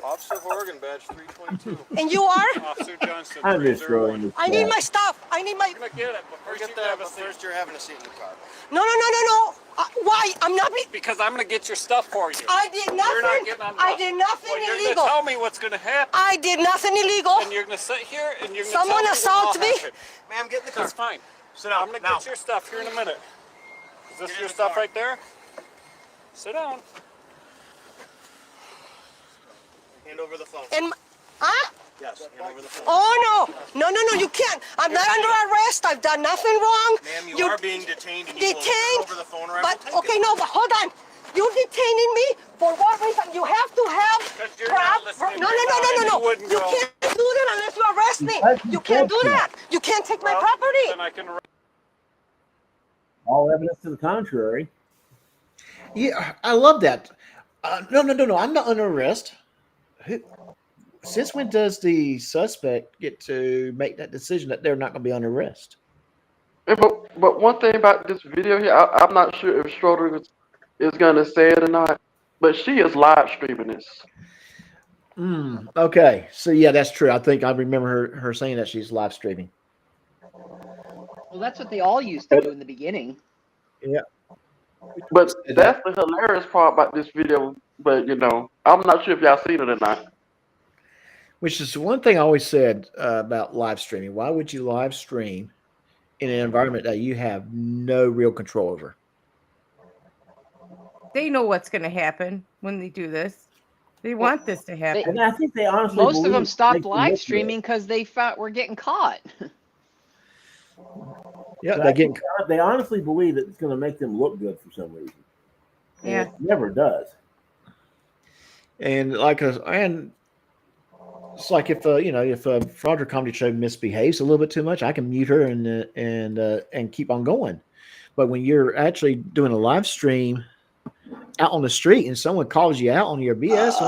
Officer of Oregon, badge 322. And you are? Officer Johnson, I'm just throwing 301. this. I need my stuff. I need my. I'm gonna get it, but first you have a seat. First you're having a seat in the car. No. Why? I'm not. Because I'm gonna get your stuff for you. I did You're not nothing. getting on I the- did nothing Well, you're illegal. gonna tell me what's gonna happen. I did nothing illegal. And you're gonna sit here and you're gonna Someone tell assault me me? what all happened. Ma'am, get in the car. That's fine. Sit down. I'm gonna get your stuff here in a minute. Is this your stuff right there? Sit down. Hand over the phone. And huh? Yes, hand over the phone. Oh no! You can't. I'm not under arrest. I've done nothing wrong. Ma'am, you are being detained and you will detained. turn over the phone or I will But take okay, it. no, but hold on. You're detaining me for what reason? You have to have. Because you're not listening No. right now, and you wouldn't You go. can't do that unless you arrest me. You can't do that. You can't take my Well, property. Then I can. All evidence to the contrary. Yeah, I love that. No. I'm not under arrest. Since when does the suspect get to make that decision that they're not going to be under arrest? Yeah, but one thing about this video here, I'm not sure if Schroeder is gonna say it or not, but she is live streaming this. Okay. So, yeah, that's true. I think I remember her saying that she's live streaming. Well, that's what they all used to do in the beginning. Yeah. But that's the hilarious part about this video. But I'm not sure if y'all seen it or not. Which is one thing I always said about live streaming. Why would you live stream in an environment that you have no real control over? They know what's going to happen when they do this. They want this to happen. And I think they honestly Most of believe them it stopped makes them live look streaming because they thought we're getting caught. Yeah, good. They honestly believe that it's going to make them look good for some reason. And Yeah. it never does. And it's like if if a fraudulent comedy show misbehaves a little bit too much, I can mute her and keep on going. But when you're actually doing a live stream out on the street and someone calls you out on your BS,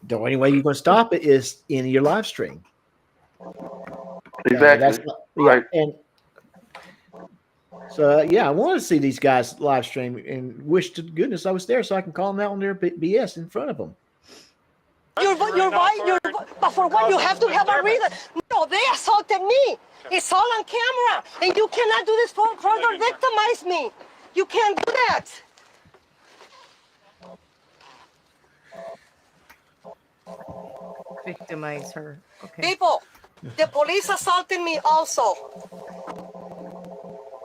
the only way you're going to stop it is in your live stream. Exactly. Right. And so I want to see these guys live stream and wish to goodness I was there so I can call them out on their BS in front of them. You're right. But for what you have to have a reason. No, they assaulted me. It's all on camera, and you cannot do this further victimize me. You can't do that. Victimize her. Okay. People, the police assaulted me also.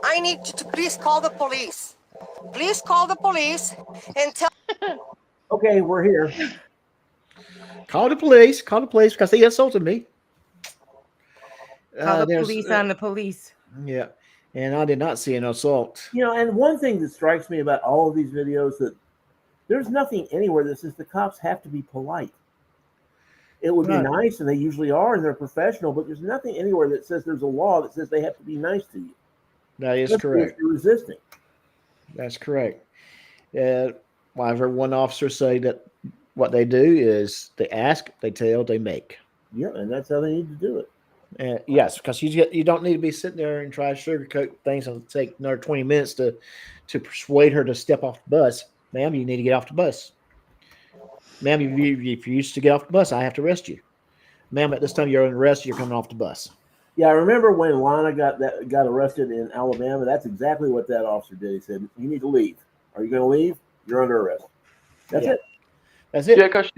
I need you to please call the police. Please call the police and tell. Okay, we're here. Call the police because he assaulted me. Call the police on the police. Yeah, and I did not see an assault. And one thing that strikes me about all of these videos that there's nothing anywhere that says the cops have to be polite. It would be nice, and they usually are, and they're professional, but there's nothing anywhere that says there's a law that says they have to be nice to you. That is That's correct. if you're resisting. That's correct. I've heard one officer say that what they do is they ask, they tell, they make. Yeah, and that's how they need to do it. Yes, because you don't need to be sitting there and try to sugarcoat things and take another 20 minutes to persuade her to step off the bus. Ma'am, you need to get off the bus. Ma'am, if you refuse to get off the bus, I have to arrest you. Ma'am, at this time you're under arrest. You're coming off the bus. Yeah, I remember when Lana got arrested in Alabama. That's exactly what that officer did. He said, "You need to leave. Are you going to leave? You're under arrest." That's it. That's it. Yeah, because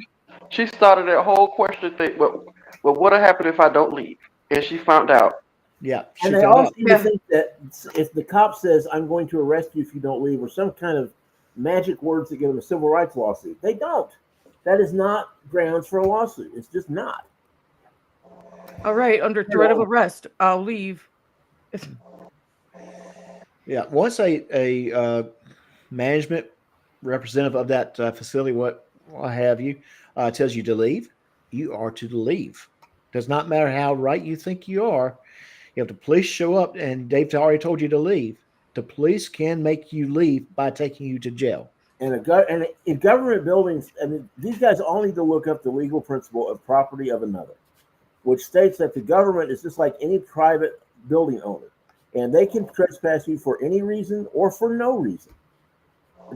she started that whole question thing. But what'll happen if I don't leave? And she found out. Yeah, And they all seem to think that if the cop says, "I'm going to arrest you if you don't leave," or some kind of magic words that give them a civil rights lawsuit, they don't. That is not grounds for a lawsuit. It's just not. All right, under threat of arrest, I'll leave. Yeah, once a management representative of that facility, what have you, tells you to leave, you are to leave. Does not matter how right you think you are. If the police show up and they've already told you to leave, the police can make you leave by taking you to jail. And in government buildings, I mean, these guys all need to look up the legal principle of property of another, which states that the government is just like any private building owner, and they can trespass you for any reason or for no reason.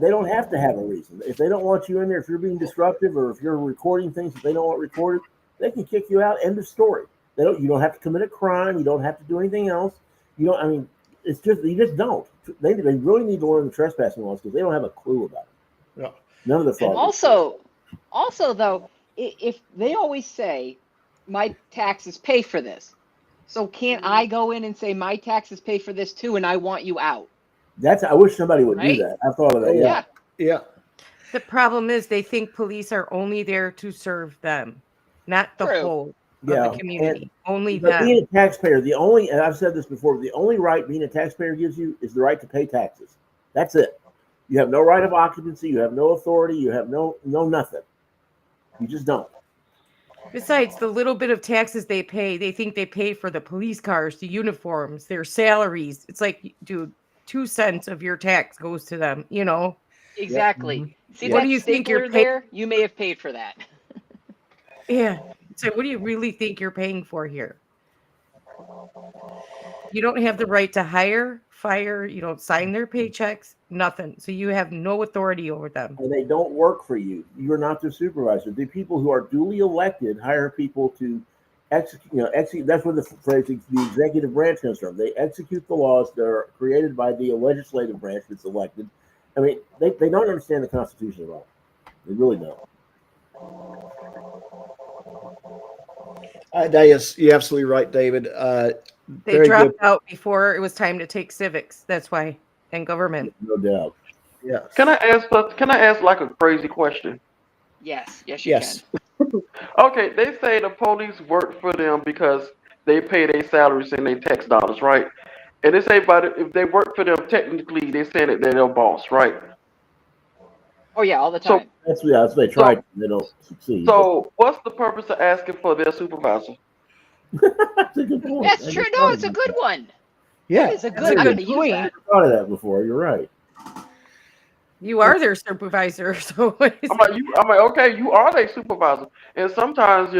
They don't have to have a reason. If they don't want you in there, if you're being disruptive or if you're recording things that they don't want recorded, they can kick you out. End of story. You don't have to commit a crime. You don't have to do anything else. You don't. I mean, it's just you just don't. They really need to learn the trespassing laws because they don't have a clue about it. Yeah. None of the fraud. Also though, if they always say my taxes pay for this, so can't I go in and say my taxes pay for this too, and I want you out? I wish somebody would Right? do that. I've thought of that. Yeah. The problem is they think police are only there to serve them, not the whole of the community. Only But them. being a taxpayer, and I've said this before, the only right being a taxpayer gives you is the right to pay taxes. That's it. You have no right of occupancy. You have no authority. You have no nothing. You just don't. Besides the little bit of taxes they pay, they think they pay for the police cars, the uniforms, their salaries. It's like, dude, 2 cents of your tax goes to them, you know? Exactly. See What that do you think you're stapler there? You may have paid for that. Yeah. So what do you really think you're paying for here? You don't have the right to hire, fire, you don't sign their paychecks, nothing. So you have no authority over them. And they don't work for you. You're not their supervisor. The people who are duly elected hire people to execute. That's where the phrase "the executive branch" comes from. They execute the laws that are created by the legislative branch that's elected. I mean, they don't understand the Constitution at all. They really don't. You're absolutely right, David. They dropped out before it was time to take civics. That's why, and government. No doubt. Yeah. Can I ask like a crazy question? Yes, you can. Okay, they say the police work for them because they pay their salaries and their tax dollars, right? And they say if they work for them, technically they're saying that they're their boss, right? Oh yeah, all the time. That's what they try. They don't succeed. So what's the purpose of asking for their supervisor? That's a good point. That's true. No, it's a good one. Yeah, it's a good one to use I that. thought of that before. You're right. You are their supervisor, so I'm like, okay, you are their supervisor, and sometimes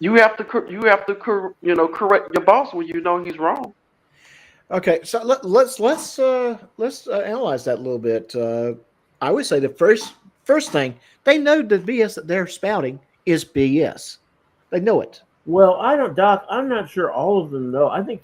you have to correct your boss when you know he's wrong. Okay, so let's analyze that a little bit. I would say the first thing, they know the BS that they're spouting is BS. They know it. Well, I don't, Doc. I'm not sure all of them know. I think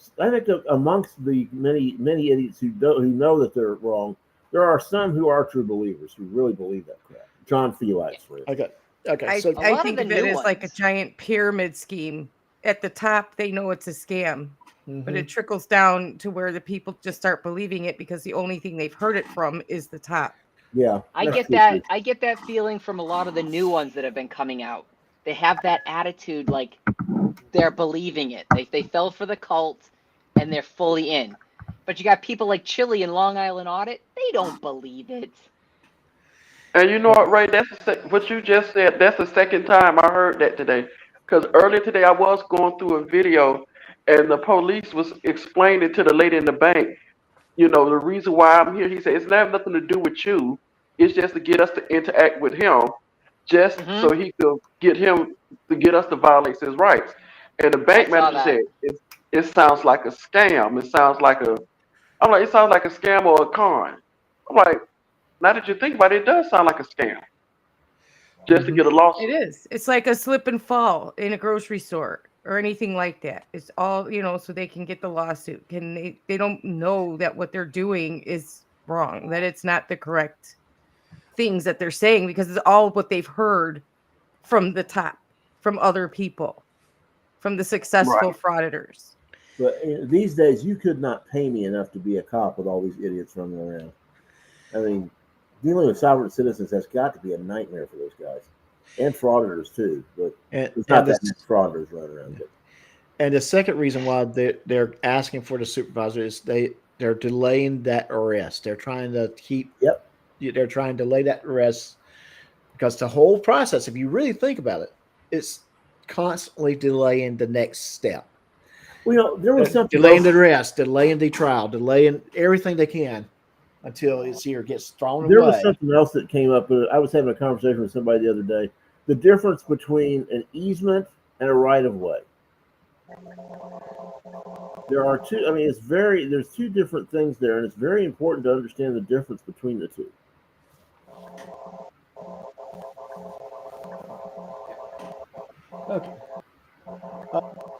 amongst the many idiots who know that they're wrong, there are some who are true believers who really believe that crap. John Felix, for instance. Okay. So I think of it as like a giant pyramid scheme. At the top, they know it's a scam, but it trickles down to where the people just start believing it because the only thing they've heard it from is the top. Yeah, I get that. I get that feeling from a lot of the new ones that have been coming out. They have that attitude like they're believing it. They fell for the cult and they're fully in. But you got people like Chili and Long Island Audit. They don't believe it. And you know what, Ray? That's what you just said. That's the second time I heard that today. Because earlier today I was going through a video, and the police was explaining to the lady in the bank, the reason why I'm here. He said it's not nothing to do with you. It's just to get us to interact with him, just so he could get us to violate his rights. And the bank manager said it sounds like a scam. It sounds like it sounds like a scam or a con. I'm like, now that you think about it, it does sound like a scam. just to get a lawsuit. It is. It's like a slip and fall in a grocery store or anything like that. It's all, so they can get the lawsuit. They don't know that what they're doing is wrong, that it's not the correct things that they're saying, because it's all what they've heard from the top, from other people, from the successful frauditors. But these days, you could not pay me enough to be a cop with all these idiots running around. I mean, dealing with sovereign citizens has got to be a nightmare for those guys, and frauditors too. But it's not that many frauditors running around. But. And the second reason why they're asking for the supervisor is they're delaying that arrest. They're trying to keep. Yep. They're trying to delay that arrest because the whole process, if you really think about it, it's constantly delaying the next step. Well, there was something delaying the arrest, delaying the trial, delaying everything they can until it's here gets thrown away. There was something else that came up. I was having a conversation with somebody the other day. The difference between an easement and a right of way. There are two. I mean, there's two different things there, and it's very important to understand the difference between the two. Okay.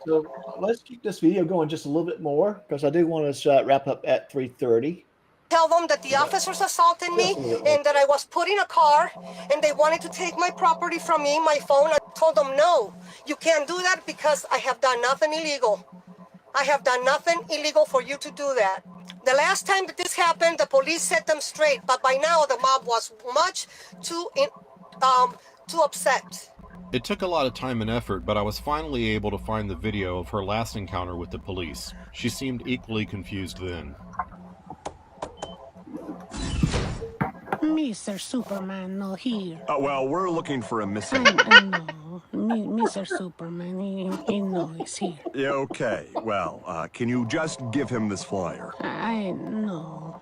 So let's keep this video going just a little bit more because I do want to wrap up at 3:30. Tell them that the officers assaulted me and that I was put in a car and they wanted to take my property from me, my phone. I told them, no, you can't do that because I have done nothing illegal. I have done nothing illegal for you to do that. The last time that this happened, the police set them straight, but by now the mob was much too upset. It took a lot of time and effort, but I was finally able to find the video of her last encounter with the police. She seemed equally confused then. Mr. Superman not here. Well, we're looking for a missing... I know. Mr. Superman, he knows he's here. Yeah, okay. Well, can you just give him this flyer? No.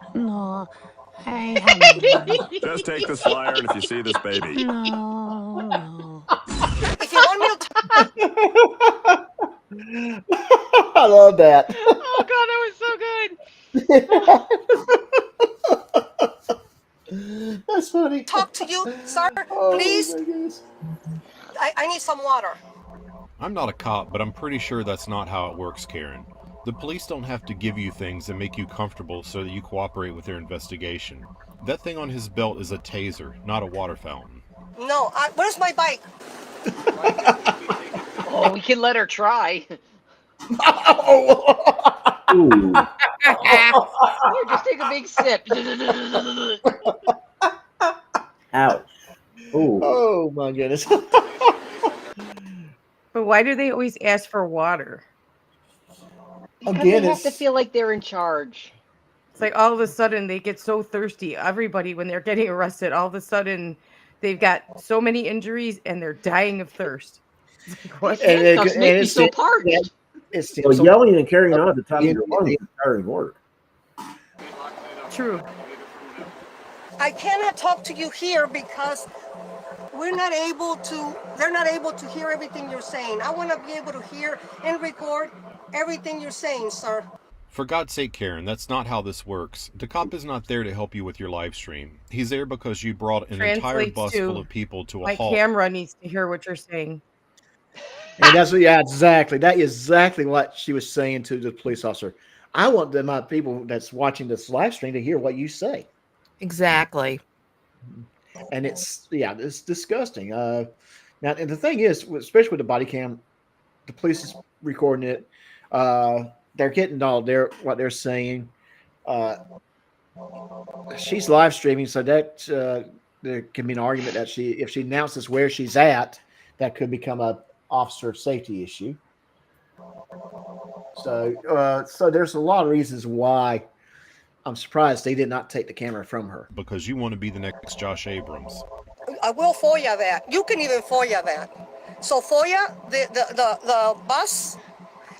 I have Just take this flyer, and if you see this baby... No. If you want me to... I love that. Oh, God, that was so good. That's funny. Talk to you, sir, please. I need some water. I'm not a cop, but I'm pretty sure that's not how it works, Karen. The police don't have to give you things and make you comfortable so that you cooperate with their investigation. That thing on his belt is a taser, not a water fountain. No, where's my bike? Oh, we can let her try. Ooh. Here, just take a big sip. Ouch. Ooh. Oh my goodness. But why do they always ask for water? Because they have to feel like they're in charge. It's like all of a sudden they get so thirsty. Everybody, when they're getting arrested, all of a sudden they've got so many injuries and they're dying of thirst. What? Handcuffs make me so parched. Well, yelling and carrying on at the top of your lungs is tiring work. True. I cannot talk to you here because they're not able to hear everything you're saying. I want to be able to hear and record everything you're saying, sir. For God's sake, Karen, that's not how this works. The cop is not there to help you with your live stream. He's there because you brought an entire bus full of people to a halt. My camera needs to hear what you're saying. And that's exactly. That is exactly what she was saying to the police officer. I want my people that's watching this live stream to hear what you say. Exactly. And it's disgusting. Now, and the thing is, especially with the body cam, the police is recording it. They're getting all what they're saying. She's live streaming, so that there can be an argument that if she announces where she's at, that could become a officer safety issue. So there's a lot of reasons why I'm surprised they did not take the camera from her. Because you want to be the next Josh Abrams. I will FOIA that. You can even FOIA that. So FOIA the bus.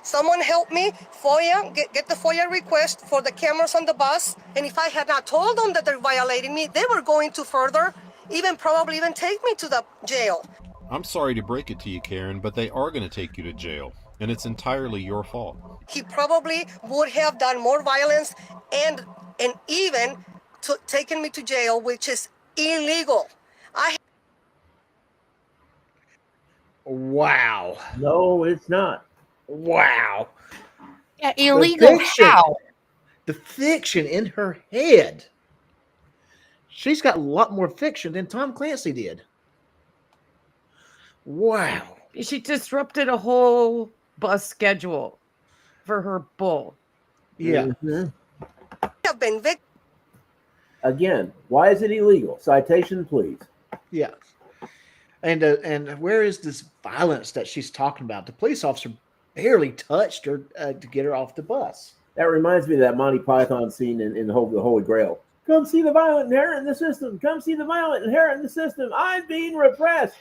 Someone help me FOIA, get the FOIA request for the cameras on the bus. And if I had not told them that they're violating me, they were going to further, probably even take me to the jail. I'm sorry to break it to you, Karen, but they are going to take you to jail, and it's entirely your fault. He probably would have done more violence and even taken me to jail, which is illegal. Wow. No, it's not. Wow. Yeah, illegal fiction. how? The fiction in her head. She's got a lot more fiction than Tom Clancy did. Wow. She disrupted a whole bus schedule for her bull. Yeah. Mhm. Have been victims. Again, why is it illegal? Citation, please. Yeah. And where is this violence that she's talking about? The police officer barely touched her to get her off the bus. That reminds me of that Monty Python scene in the Holy Grail. Come see the violent inherent in the system. Come see the violent inherent in the system. I'm being repressed.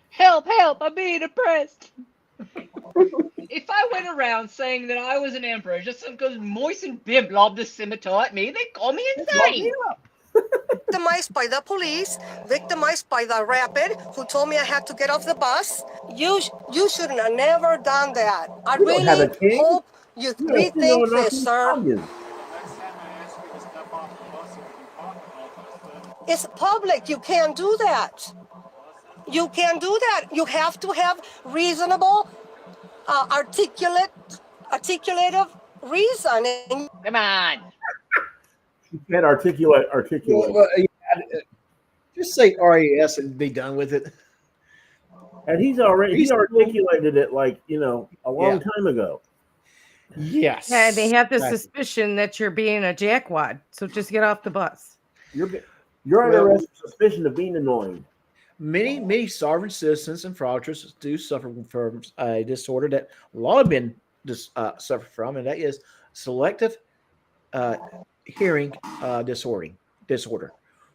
Help, help, I'm being oppressed. If I went around saying that I was an emperor just because Moisten Bib lobbed a scimitar at me, they'd call me insane. Victimized by the police, victimized by the rapid, who told me I had to get off the bus. You shouldn't have never done that. I We don't have a really king. hope you rethink this, sir. It's public. You can't do that. You can't do that. You have to have reasonable, articulative reason. Come on. You can't articulate. Well, just say RES and be done with it. And he articulated it like, a long time ago. Yes. Yeah, they have the suspicion that you're being a jackwad. So just get off the bus. You're under arrest for suspicion of being annoying. Many sovereign citizens and fraudsters do suffer from a disorder that a lot of men suffer from, and that is selective hearing disorder.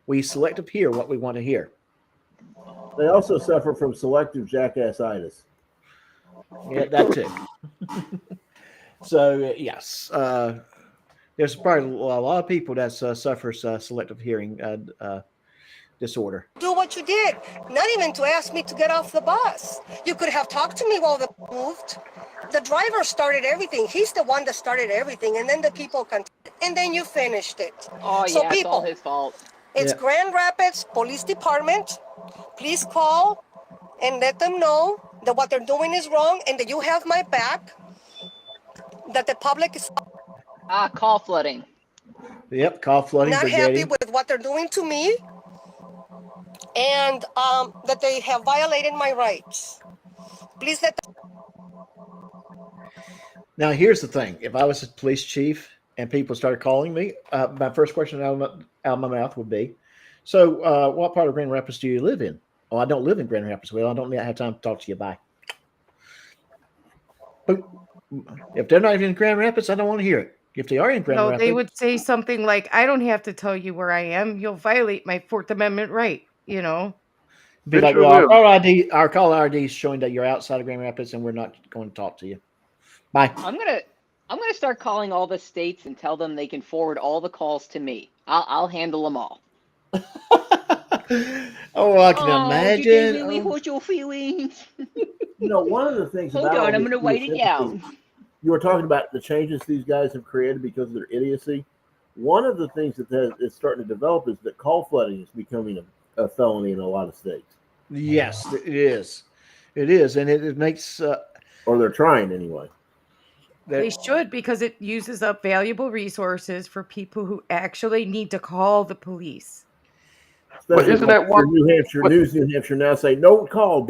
We selective hear what we want to hear. They also suffer from selective jackassitis. Yeah, that too. So yes, there's probably a lot of people that suffers selective hearing disorder. Do what you did, not even to ask me to get off the bus. You could have talked to me while the moved. The driver started everything. He's the one that started everything, and then the people continued, and then you finished it. Oh, so yeah, people, it's all his fault. It's Grand Rapids Police Department. Please call and let them know that what they're doing is wrong and that you have my back, that the public is call flooding. Yep, call flooding. not brigade. happy with what they're doing to me, and that they have violated my rights. Please let them. Now, here's the thing. If I was a police chief and people started calling me, my first question out of my mouth would be, so what part of Grand Rapids do you live in? Oh, I don't live in Grand Rapids. Well, I don't have time to talk to you. Bye. But if they're not even in Grand Rapids, I don't want to hear it. If they are in Grand Rapids. They would say something like, I don't have to tell you where I am. You'll violate my Fourth Amendment right, Be like, well, our call ID is showing that you're outside of Grand Rapids and we're not going to talk to you. Bye. I'm gonna start calling all the states and tell them they can forward all the calls to me. I'll handle them all. Oh, I can imagine. Did they really hurt your feelings? One of the things. Hold on, I'm gonna write it down. You were talking about the changes these guys have created because of their idiocy. One of the things that is starting to develop is that call flooding is becoming a felony in a lot of states. Yes, it is. It is, and it makes. Or they're trying anyway. They should, because it uses up valuable resources for people who actually need to call the police. But isn't that one? New Hampshire News, New Hampshire now say, don't call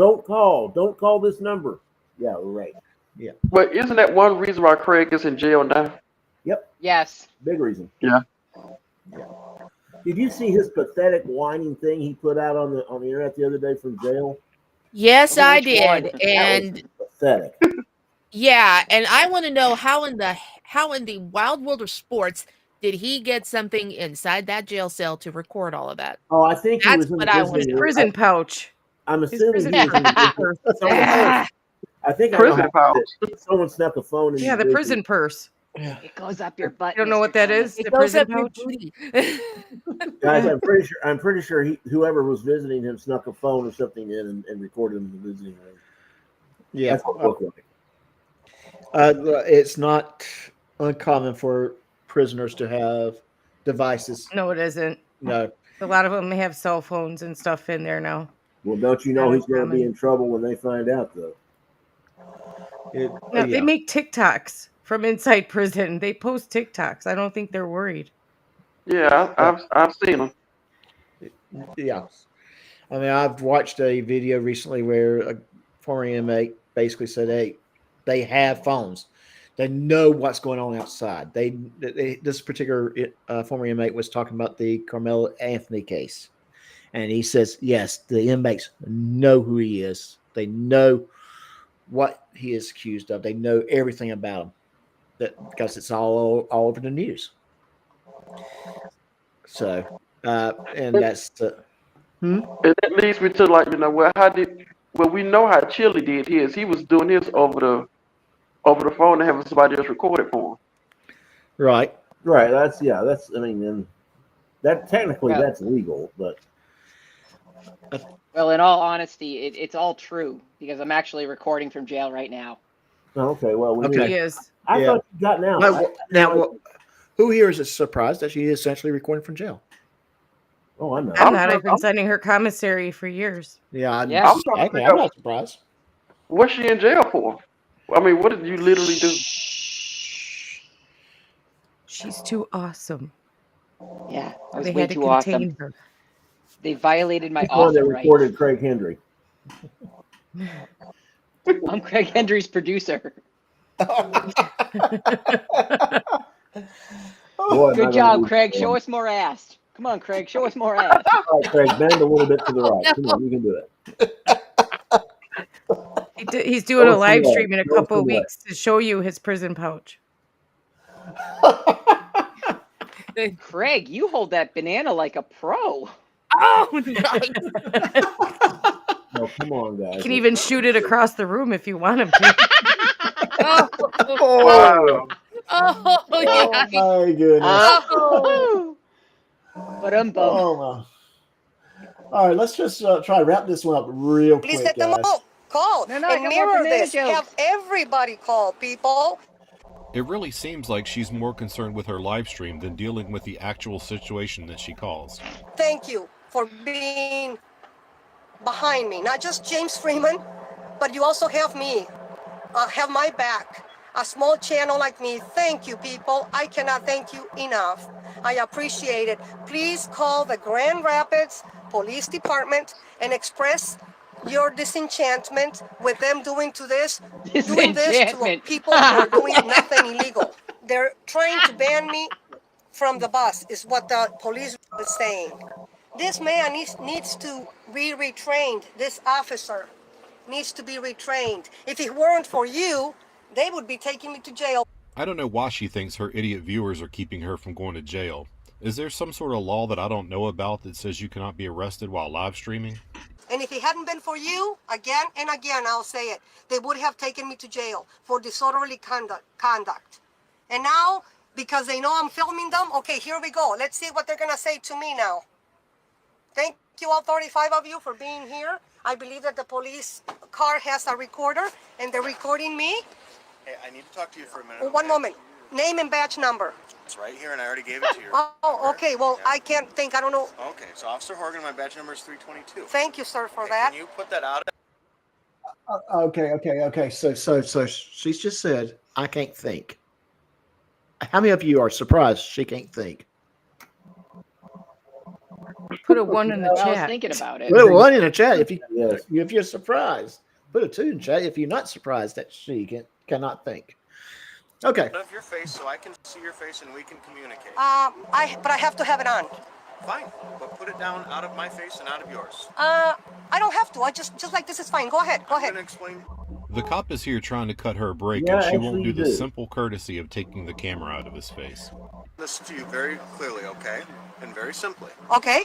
this number. Yeah, right. Yeah. But isn't that one reason why Craig is in jail now? Yep. Yes. Big reason. Yeah. Did you see his pathetic whining thing he put out on the internet the other day from jail? Yes, I did. That And was pathetic. yeah, and I want to know how in the wild world of sports did he get something inside that jail cell to record all of that? Oh, I think that's he was in what I want to prison pouch. I'm assuming he was in the I think prison pouch. Someone snuck a phone in. Yeah, the prison purse. It goes up your butt. You don't know what that is? It The goes prison up your pouch? booty. Guys, I'm pretty sure whoever was visiting him snuck a phone or something in and recorded him in the visiting room. Yeah, That's what it looked like. It's not uncommon for prisoners to have devices. No, it isn't. No. A lot of them have cell phones and stuff in there now. Well, don't you know he's going to be in trouble when they find out, though? No, they make TikToks from inside prison. They post TikToks. I don't think they're worried. Yeah, I've seen them. Yeah. I mean, I've watched a video recently where a former inmate basically said, "Hey, they have phones. They know what's going on outside." This particular former inmate was talking about the Carmelo Anthony case, and he says, "Yes, the inmates know who he is. They know what he is accused of. They know everything about him, because it's all over the news." So, and that's And that leads me to well, we know how Chili did his. He was doing his over the phone and having somebody else record it for him. Right. That's I mean, and that technically Well- that's legal, but Well, in all honesty, it's all true because I'm actually recording from jail right now. okay. Well, we Okay. need- He is. I thought you got now. Now, who here is surprised that she is essentially recording from jail? Oh, I'm not. I'm not. I've been sending her commissary for years. Yeah, I'm I'm trying to figure out not surprised. what's she in jail for. I mean, what did you literally do? She's too awesome. Yeah, I was They way had to too contain awesome. her. They violated my This one that awesome rights. recorded Craig Hendry. I'm Craig Hendry's producer. Boy, Good job, Craig. Show us more ass. Come on, Craig. Show us more ass. All right, Craig, bend a little bit to the right. Come on, you can do it. He's doing a Go live away. stream in a Go couple of away. weeks to show you his prison pouch. Craig, you hold that banana like a pro. Oh, nice. No, come on, guys. He can even shoot it across the room if you want him to. Wow. Oh, yeah. Oh my goodness. Oh. But Oh my. All right, let's just try to wrap this one up real Please quick, let them guys. all call No, I and got more mirror banana this. jokes. Have everybody call, people. It really seems like she's more concerned with her live stream than dealing with the actual situation that she caused. Thank you for being behind me. Not just James Freeman, but you also have me. Have my back. A small channel like me. Thank you, people. I cannot thank you enough. I appreciate it. Please call the Grand Rapids Police Department and express your disenchantment with them doing this to Disenchantment. people who are doing nothing illegal. They're trying to ban me from the bus, is what the police is saying. This man needs to be retrained. This officer needs to be retrained. If it weren't for you, they would be taking me to jail. I don't know why she thinks her idiot viewers are keeping her from going to jail. Is there some sort of law that I don't know about that says you cannot be arrested while live streaming? And if it hadn't been for you, again and again, I'll say it, they would have taken me to jail for disorderly conduct. And now, because they know I'm filming them, okay, here we go. Let's see what they're going to say to me now. Thank you, all 35 of you, for being here. I believe that the police car has a recorder, and they're recording me. Hey, I need to talk to you for a minute. Oh, one moment. Name and badge number. It's right here, and I already gave it to you. Oh, okay. Well, I can't think. I don't know. Okay, so Officer Horgan, my badge number is 322. Thank you, sir, for Hey, that. Can you put that out? Okay. So she's just said, I can't think. How many of you are surprised she can't think? Put a 1 in the I was chat. thinking about it. Put a 1 in the chat if Yes. you're surprised. Put a 2 in the chat if you're not surprised that she cannot think. Okay. Of your face so I can see your face and we can communicate. But I have to have it on. Fine, but put it down out of my face and out of yours. I don't have to. I just like this is fine. Go ahead. Go I'm ahead. gonna explain. The cop is here trying to cut her a break, Yeah, and she actually won't do you the do. simple courtesy of taking the camera out of his face. Listen to you very clearly, okay? And very simply. Okay.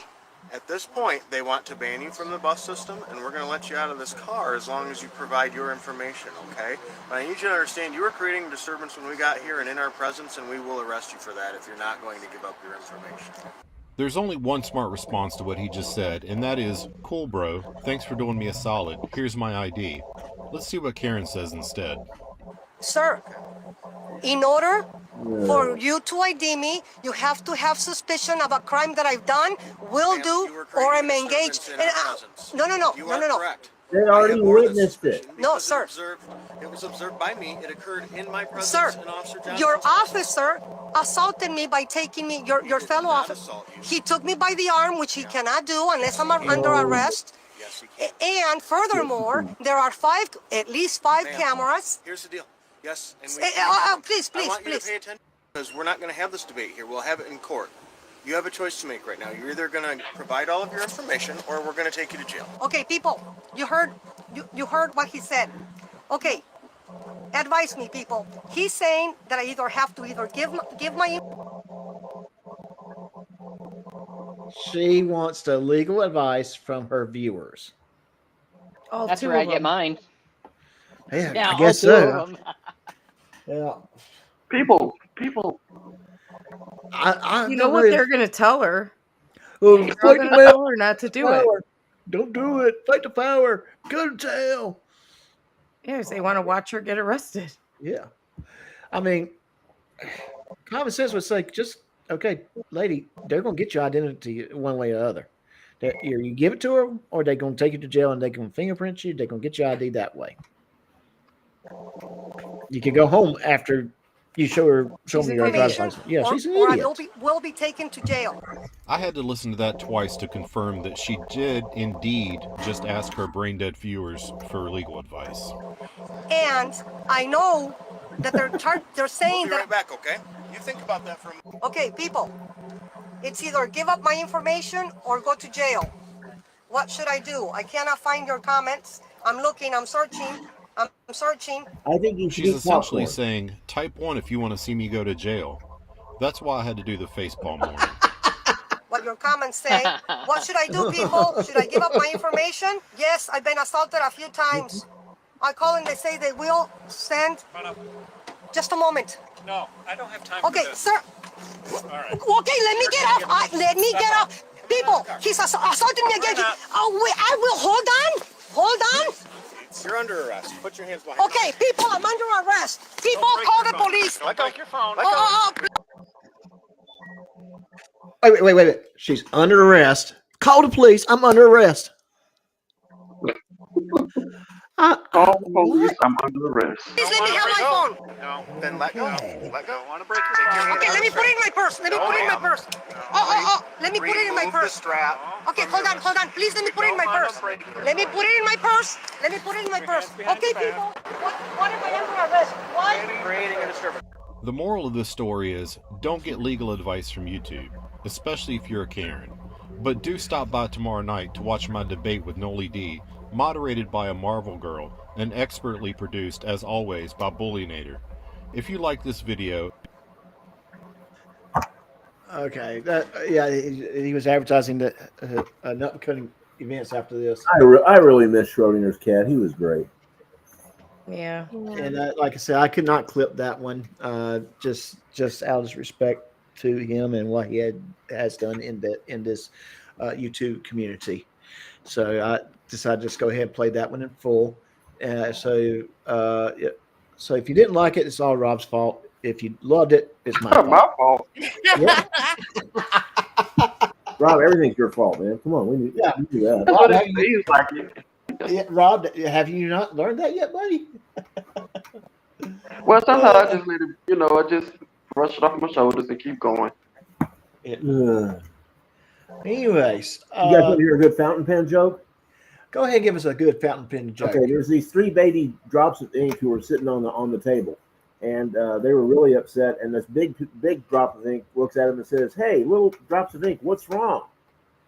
At this point, they want to ban you from the bus system, and we're going to let you out of this car as long as you provide your information, okay? But I need you to understand you were creating a disturbance when we got here and in our presence, and we will arrest you for that if you're not going to give up your information. There's only one smart response to what he just said, and that is, cool bro, thanks for doing me a solid, here's my ID. Let's see what Karen says instead. Sir, in order For you to ID me, you have to have suspicion of a crime that I've done, will do, or am engaged. And, no. Correct. They already witnessed it. No, sir. It was observed by me. It occurred in my presence. Sir, in Officer Johnson's your presence. officer assaulted me by taking me, your fellow officer. He took me by the arm, which he cannot do unless I'm under arrest. Yes, he can. And furthermore, there are at least five cameras. Here's the deal. Yes, and we. Please, I want you to pay attention because we're not going to have this debate here. We'll have it in court. You have a choice to make right now. You're either going to provide all of your information, or we're going to take you to jail. Okay, people, you heard what he said. Okay, advise me, people. He's saying that I have to give my. She wants the legal advice from her viewers. That's where I get mine. Yeah, I guess so. Yeah. People. You know what they're going to tell her? Oh, They're going to tell her not to do it. Don't do it. Fight the power. Go to jail. Yes, they want to watch her get arrested. Yeah. I mean, common sense would say, just, okay, lady, they're going to get your identity one way or the other. You give it to her, or they're going to take you to jail and they can fingerprint you. They're going to get your ID that way. You can go home after you show me your driver's license. Yeah, she's an idiot. Or I will be taken to jail. I had to listen to that twice to confirm that she did indeed just ask her brain-dead viewers for legal advice. And I know that they're saying We'll be right back, okay? You think about that for a moment. Okay, people, it's either give up my information or go to jail. What should I do? I cannot find your comments. I'm looking, I'm searching. I think you should. She's essentially saying, type 1 if you want to see me go to jail. That's why I had to do the facepalm warning. What your comments say. What should I do, people? Should I give up my information? Yes, I've been assaulted a few times. I call and they say they will send. Just a moment. No, I don't have time Okay, for this. sir. All right. Okay, let me get off. Let me get off. People, he's assaulting me again. Oh, wait, I will. Hold on. You're under arrest. Put your hands behind. Okay, people, I'm under arrest. People, call the police. Let go. Your phone. Wait. She's under arrest. Call the police. I'm under arrest. Call the police. I'm under arrest. Please let me have my phone. No, then let go. Let go. I want to break your Okay, let me put it in my purse. Let me put it in my purse. Let me put it in my purse. Strap. Okay, hold on. Please let me put it in my purse. Let me put it in my purse. Okay, people. What am I under arrest? What? Creating a disturbance. The moral of this story is, don't get legal advice from YouTube, especially if you're a Karen. But do stop by tomorrow night to watch my debate with Noli D, moderated by a Marvel girl, and expertly produced, as always, by Bullinator. If you like this video... Okay, he was advertising the nut-cutting events after this. I really miss Schrodinger's cat. He was great. Yeah. And like I said, I could not clip that one, just out of respect to him and what he has done in this YouTube community. So I decided to just go ahead and play that one in full. So if you didn't like it, it's all Rob's fault. If you loved it, it's my fault. My fault. Yeah. Rob, everything's your fault, man. Come on, we do that. Rob, Rob, have you not learned that yet, buddy? Well, sometimes I just let it, I just brush it off my shoulders and keep going. Anyways, you guys want to hear a good fountain pen joke? Go ahead and give us a good fountain pen joke. Okay, there's these 3 baby drops of ink who were sitting on the table, and they were really upset. And this big drop of ink looks at them and says, "Hey, little drops of ink, what's wrong?"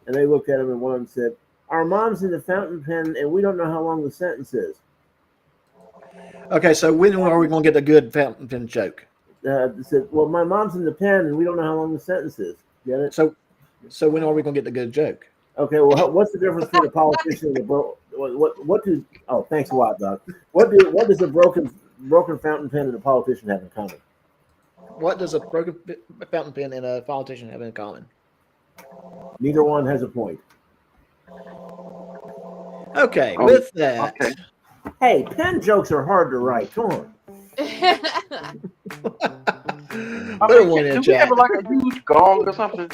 And they looked at him, and one of them said, "Our mom's in the fountain pen, and we don't know how long the sentence is." Okay, so when are we going to get the good fountain pen joke? They said, "Well, my mom's in the pen, and we don't know how long the sentence is." Get it? So when are we going to get the good joke? Okay, well, what's the difference between a politician and a what do? Oh, thanks a lot, Doc. What does a broken fountain pen and a politician have in common? What does a broken fountain pen and a politician have in common? Neither one has a point. Okay, with that. Okay. Hey, pen jokes are hard to write. Come on. Put one in the do we have chat. like a huge gong or something?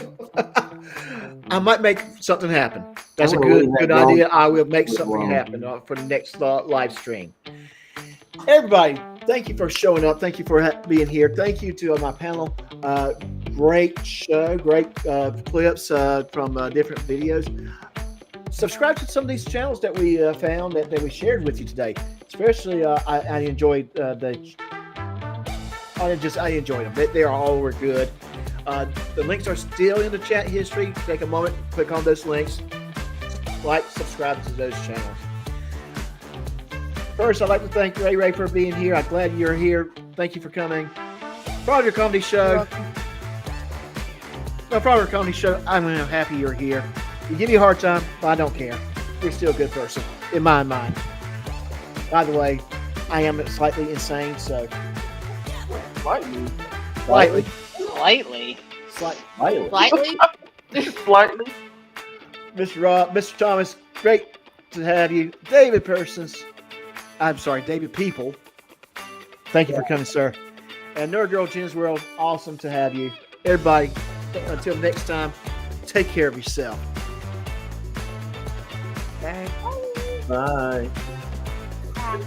I might make something happen. That's a I'm gonna good leave that good gong idea. I will make something alone. happen for the next live stream. Everybody, thank you for showing up. Thank you for being here. Thank you to my panel. Great show, great clips from different videos. Subscribe to some of these channels that we found that we shared with you today. Especially, I enjoyed I enjoyed them. They are all were good. The links are still in the chat history. Take a moment, click on those links, like, subscribe to those channels. First, I'd like to thank Ray for being here. I'm glad you're here. Thank you for coming. Frogger Comedy Show. No, Frogger Comedy Show. I'm happy you're here. You give me a hard time, but I don't care. You're still a good person, in my mind. By the way, I am slightly insane, so. Slightly. Slightly. Slightly. Slightly. Slightly. Slightly. Mr. Rob, Mr. Thomas, great to have you. David People. Thank you for coming, sir. And Nerd Girl Jen's World, awesome to have you. Everybody, until next time, take care of yourself. Bye. Bye.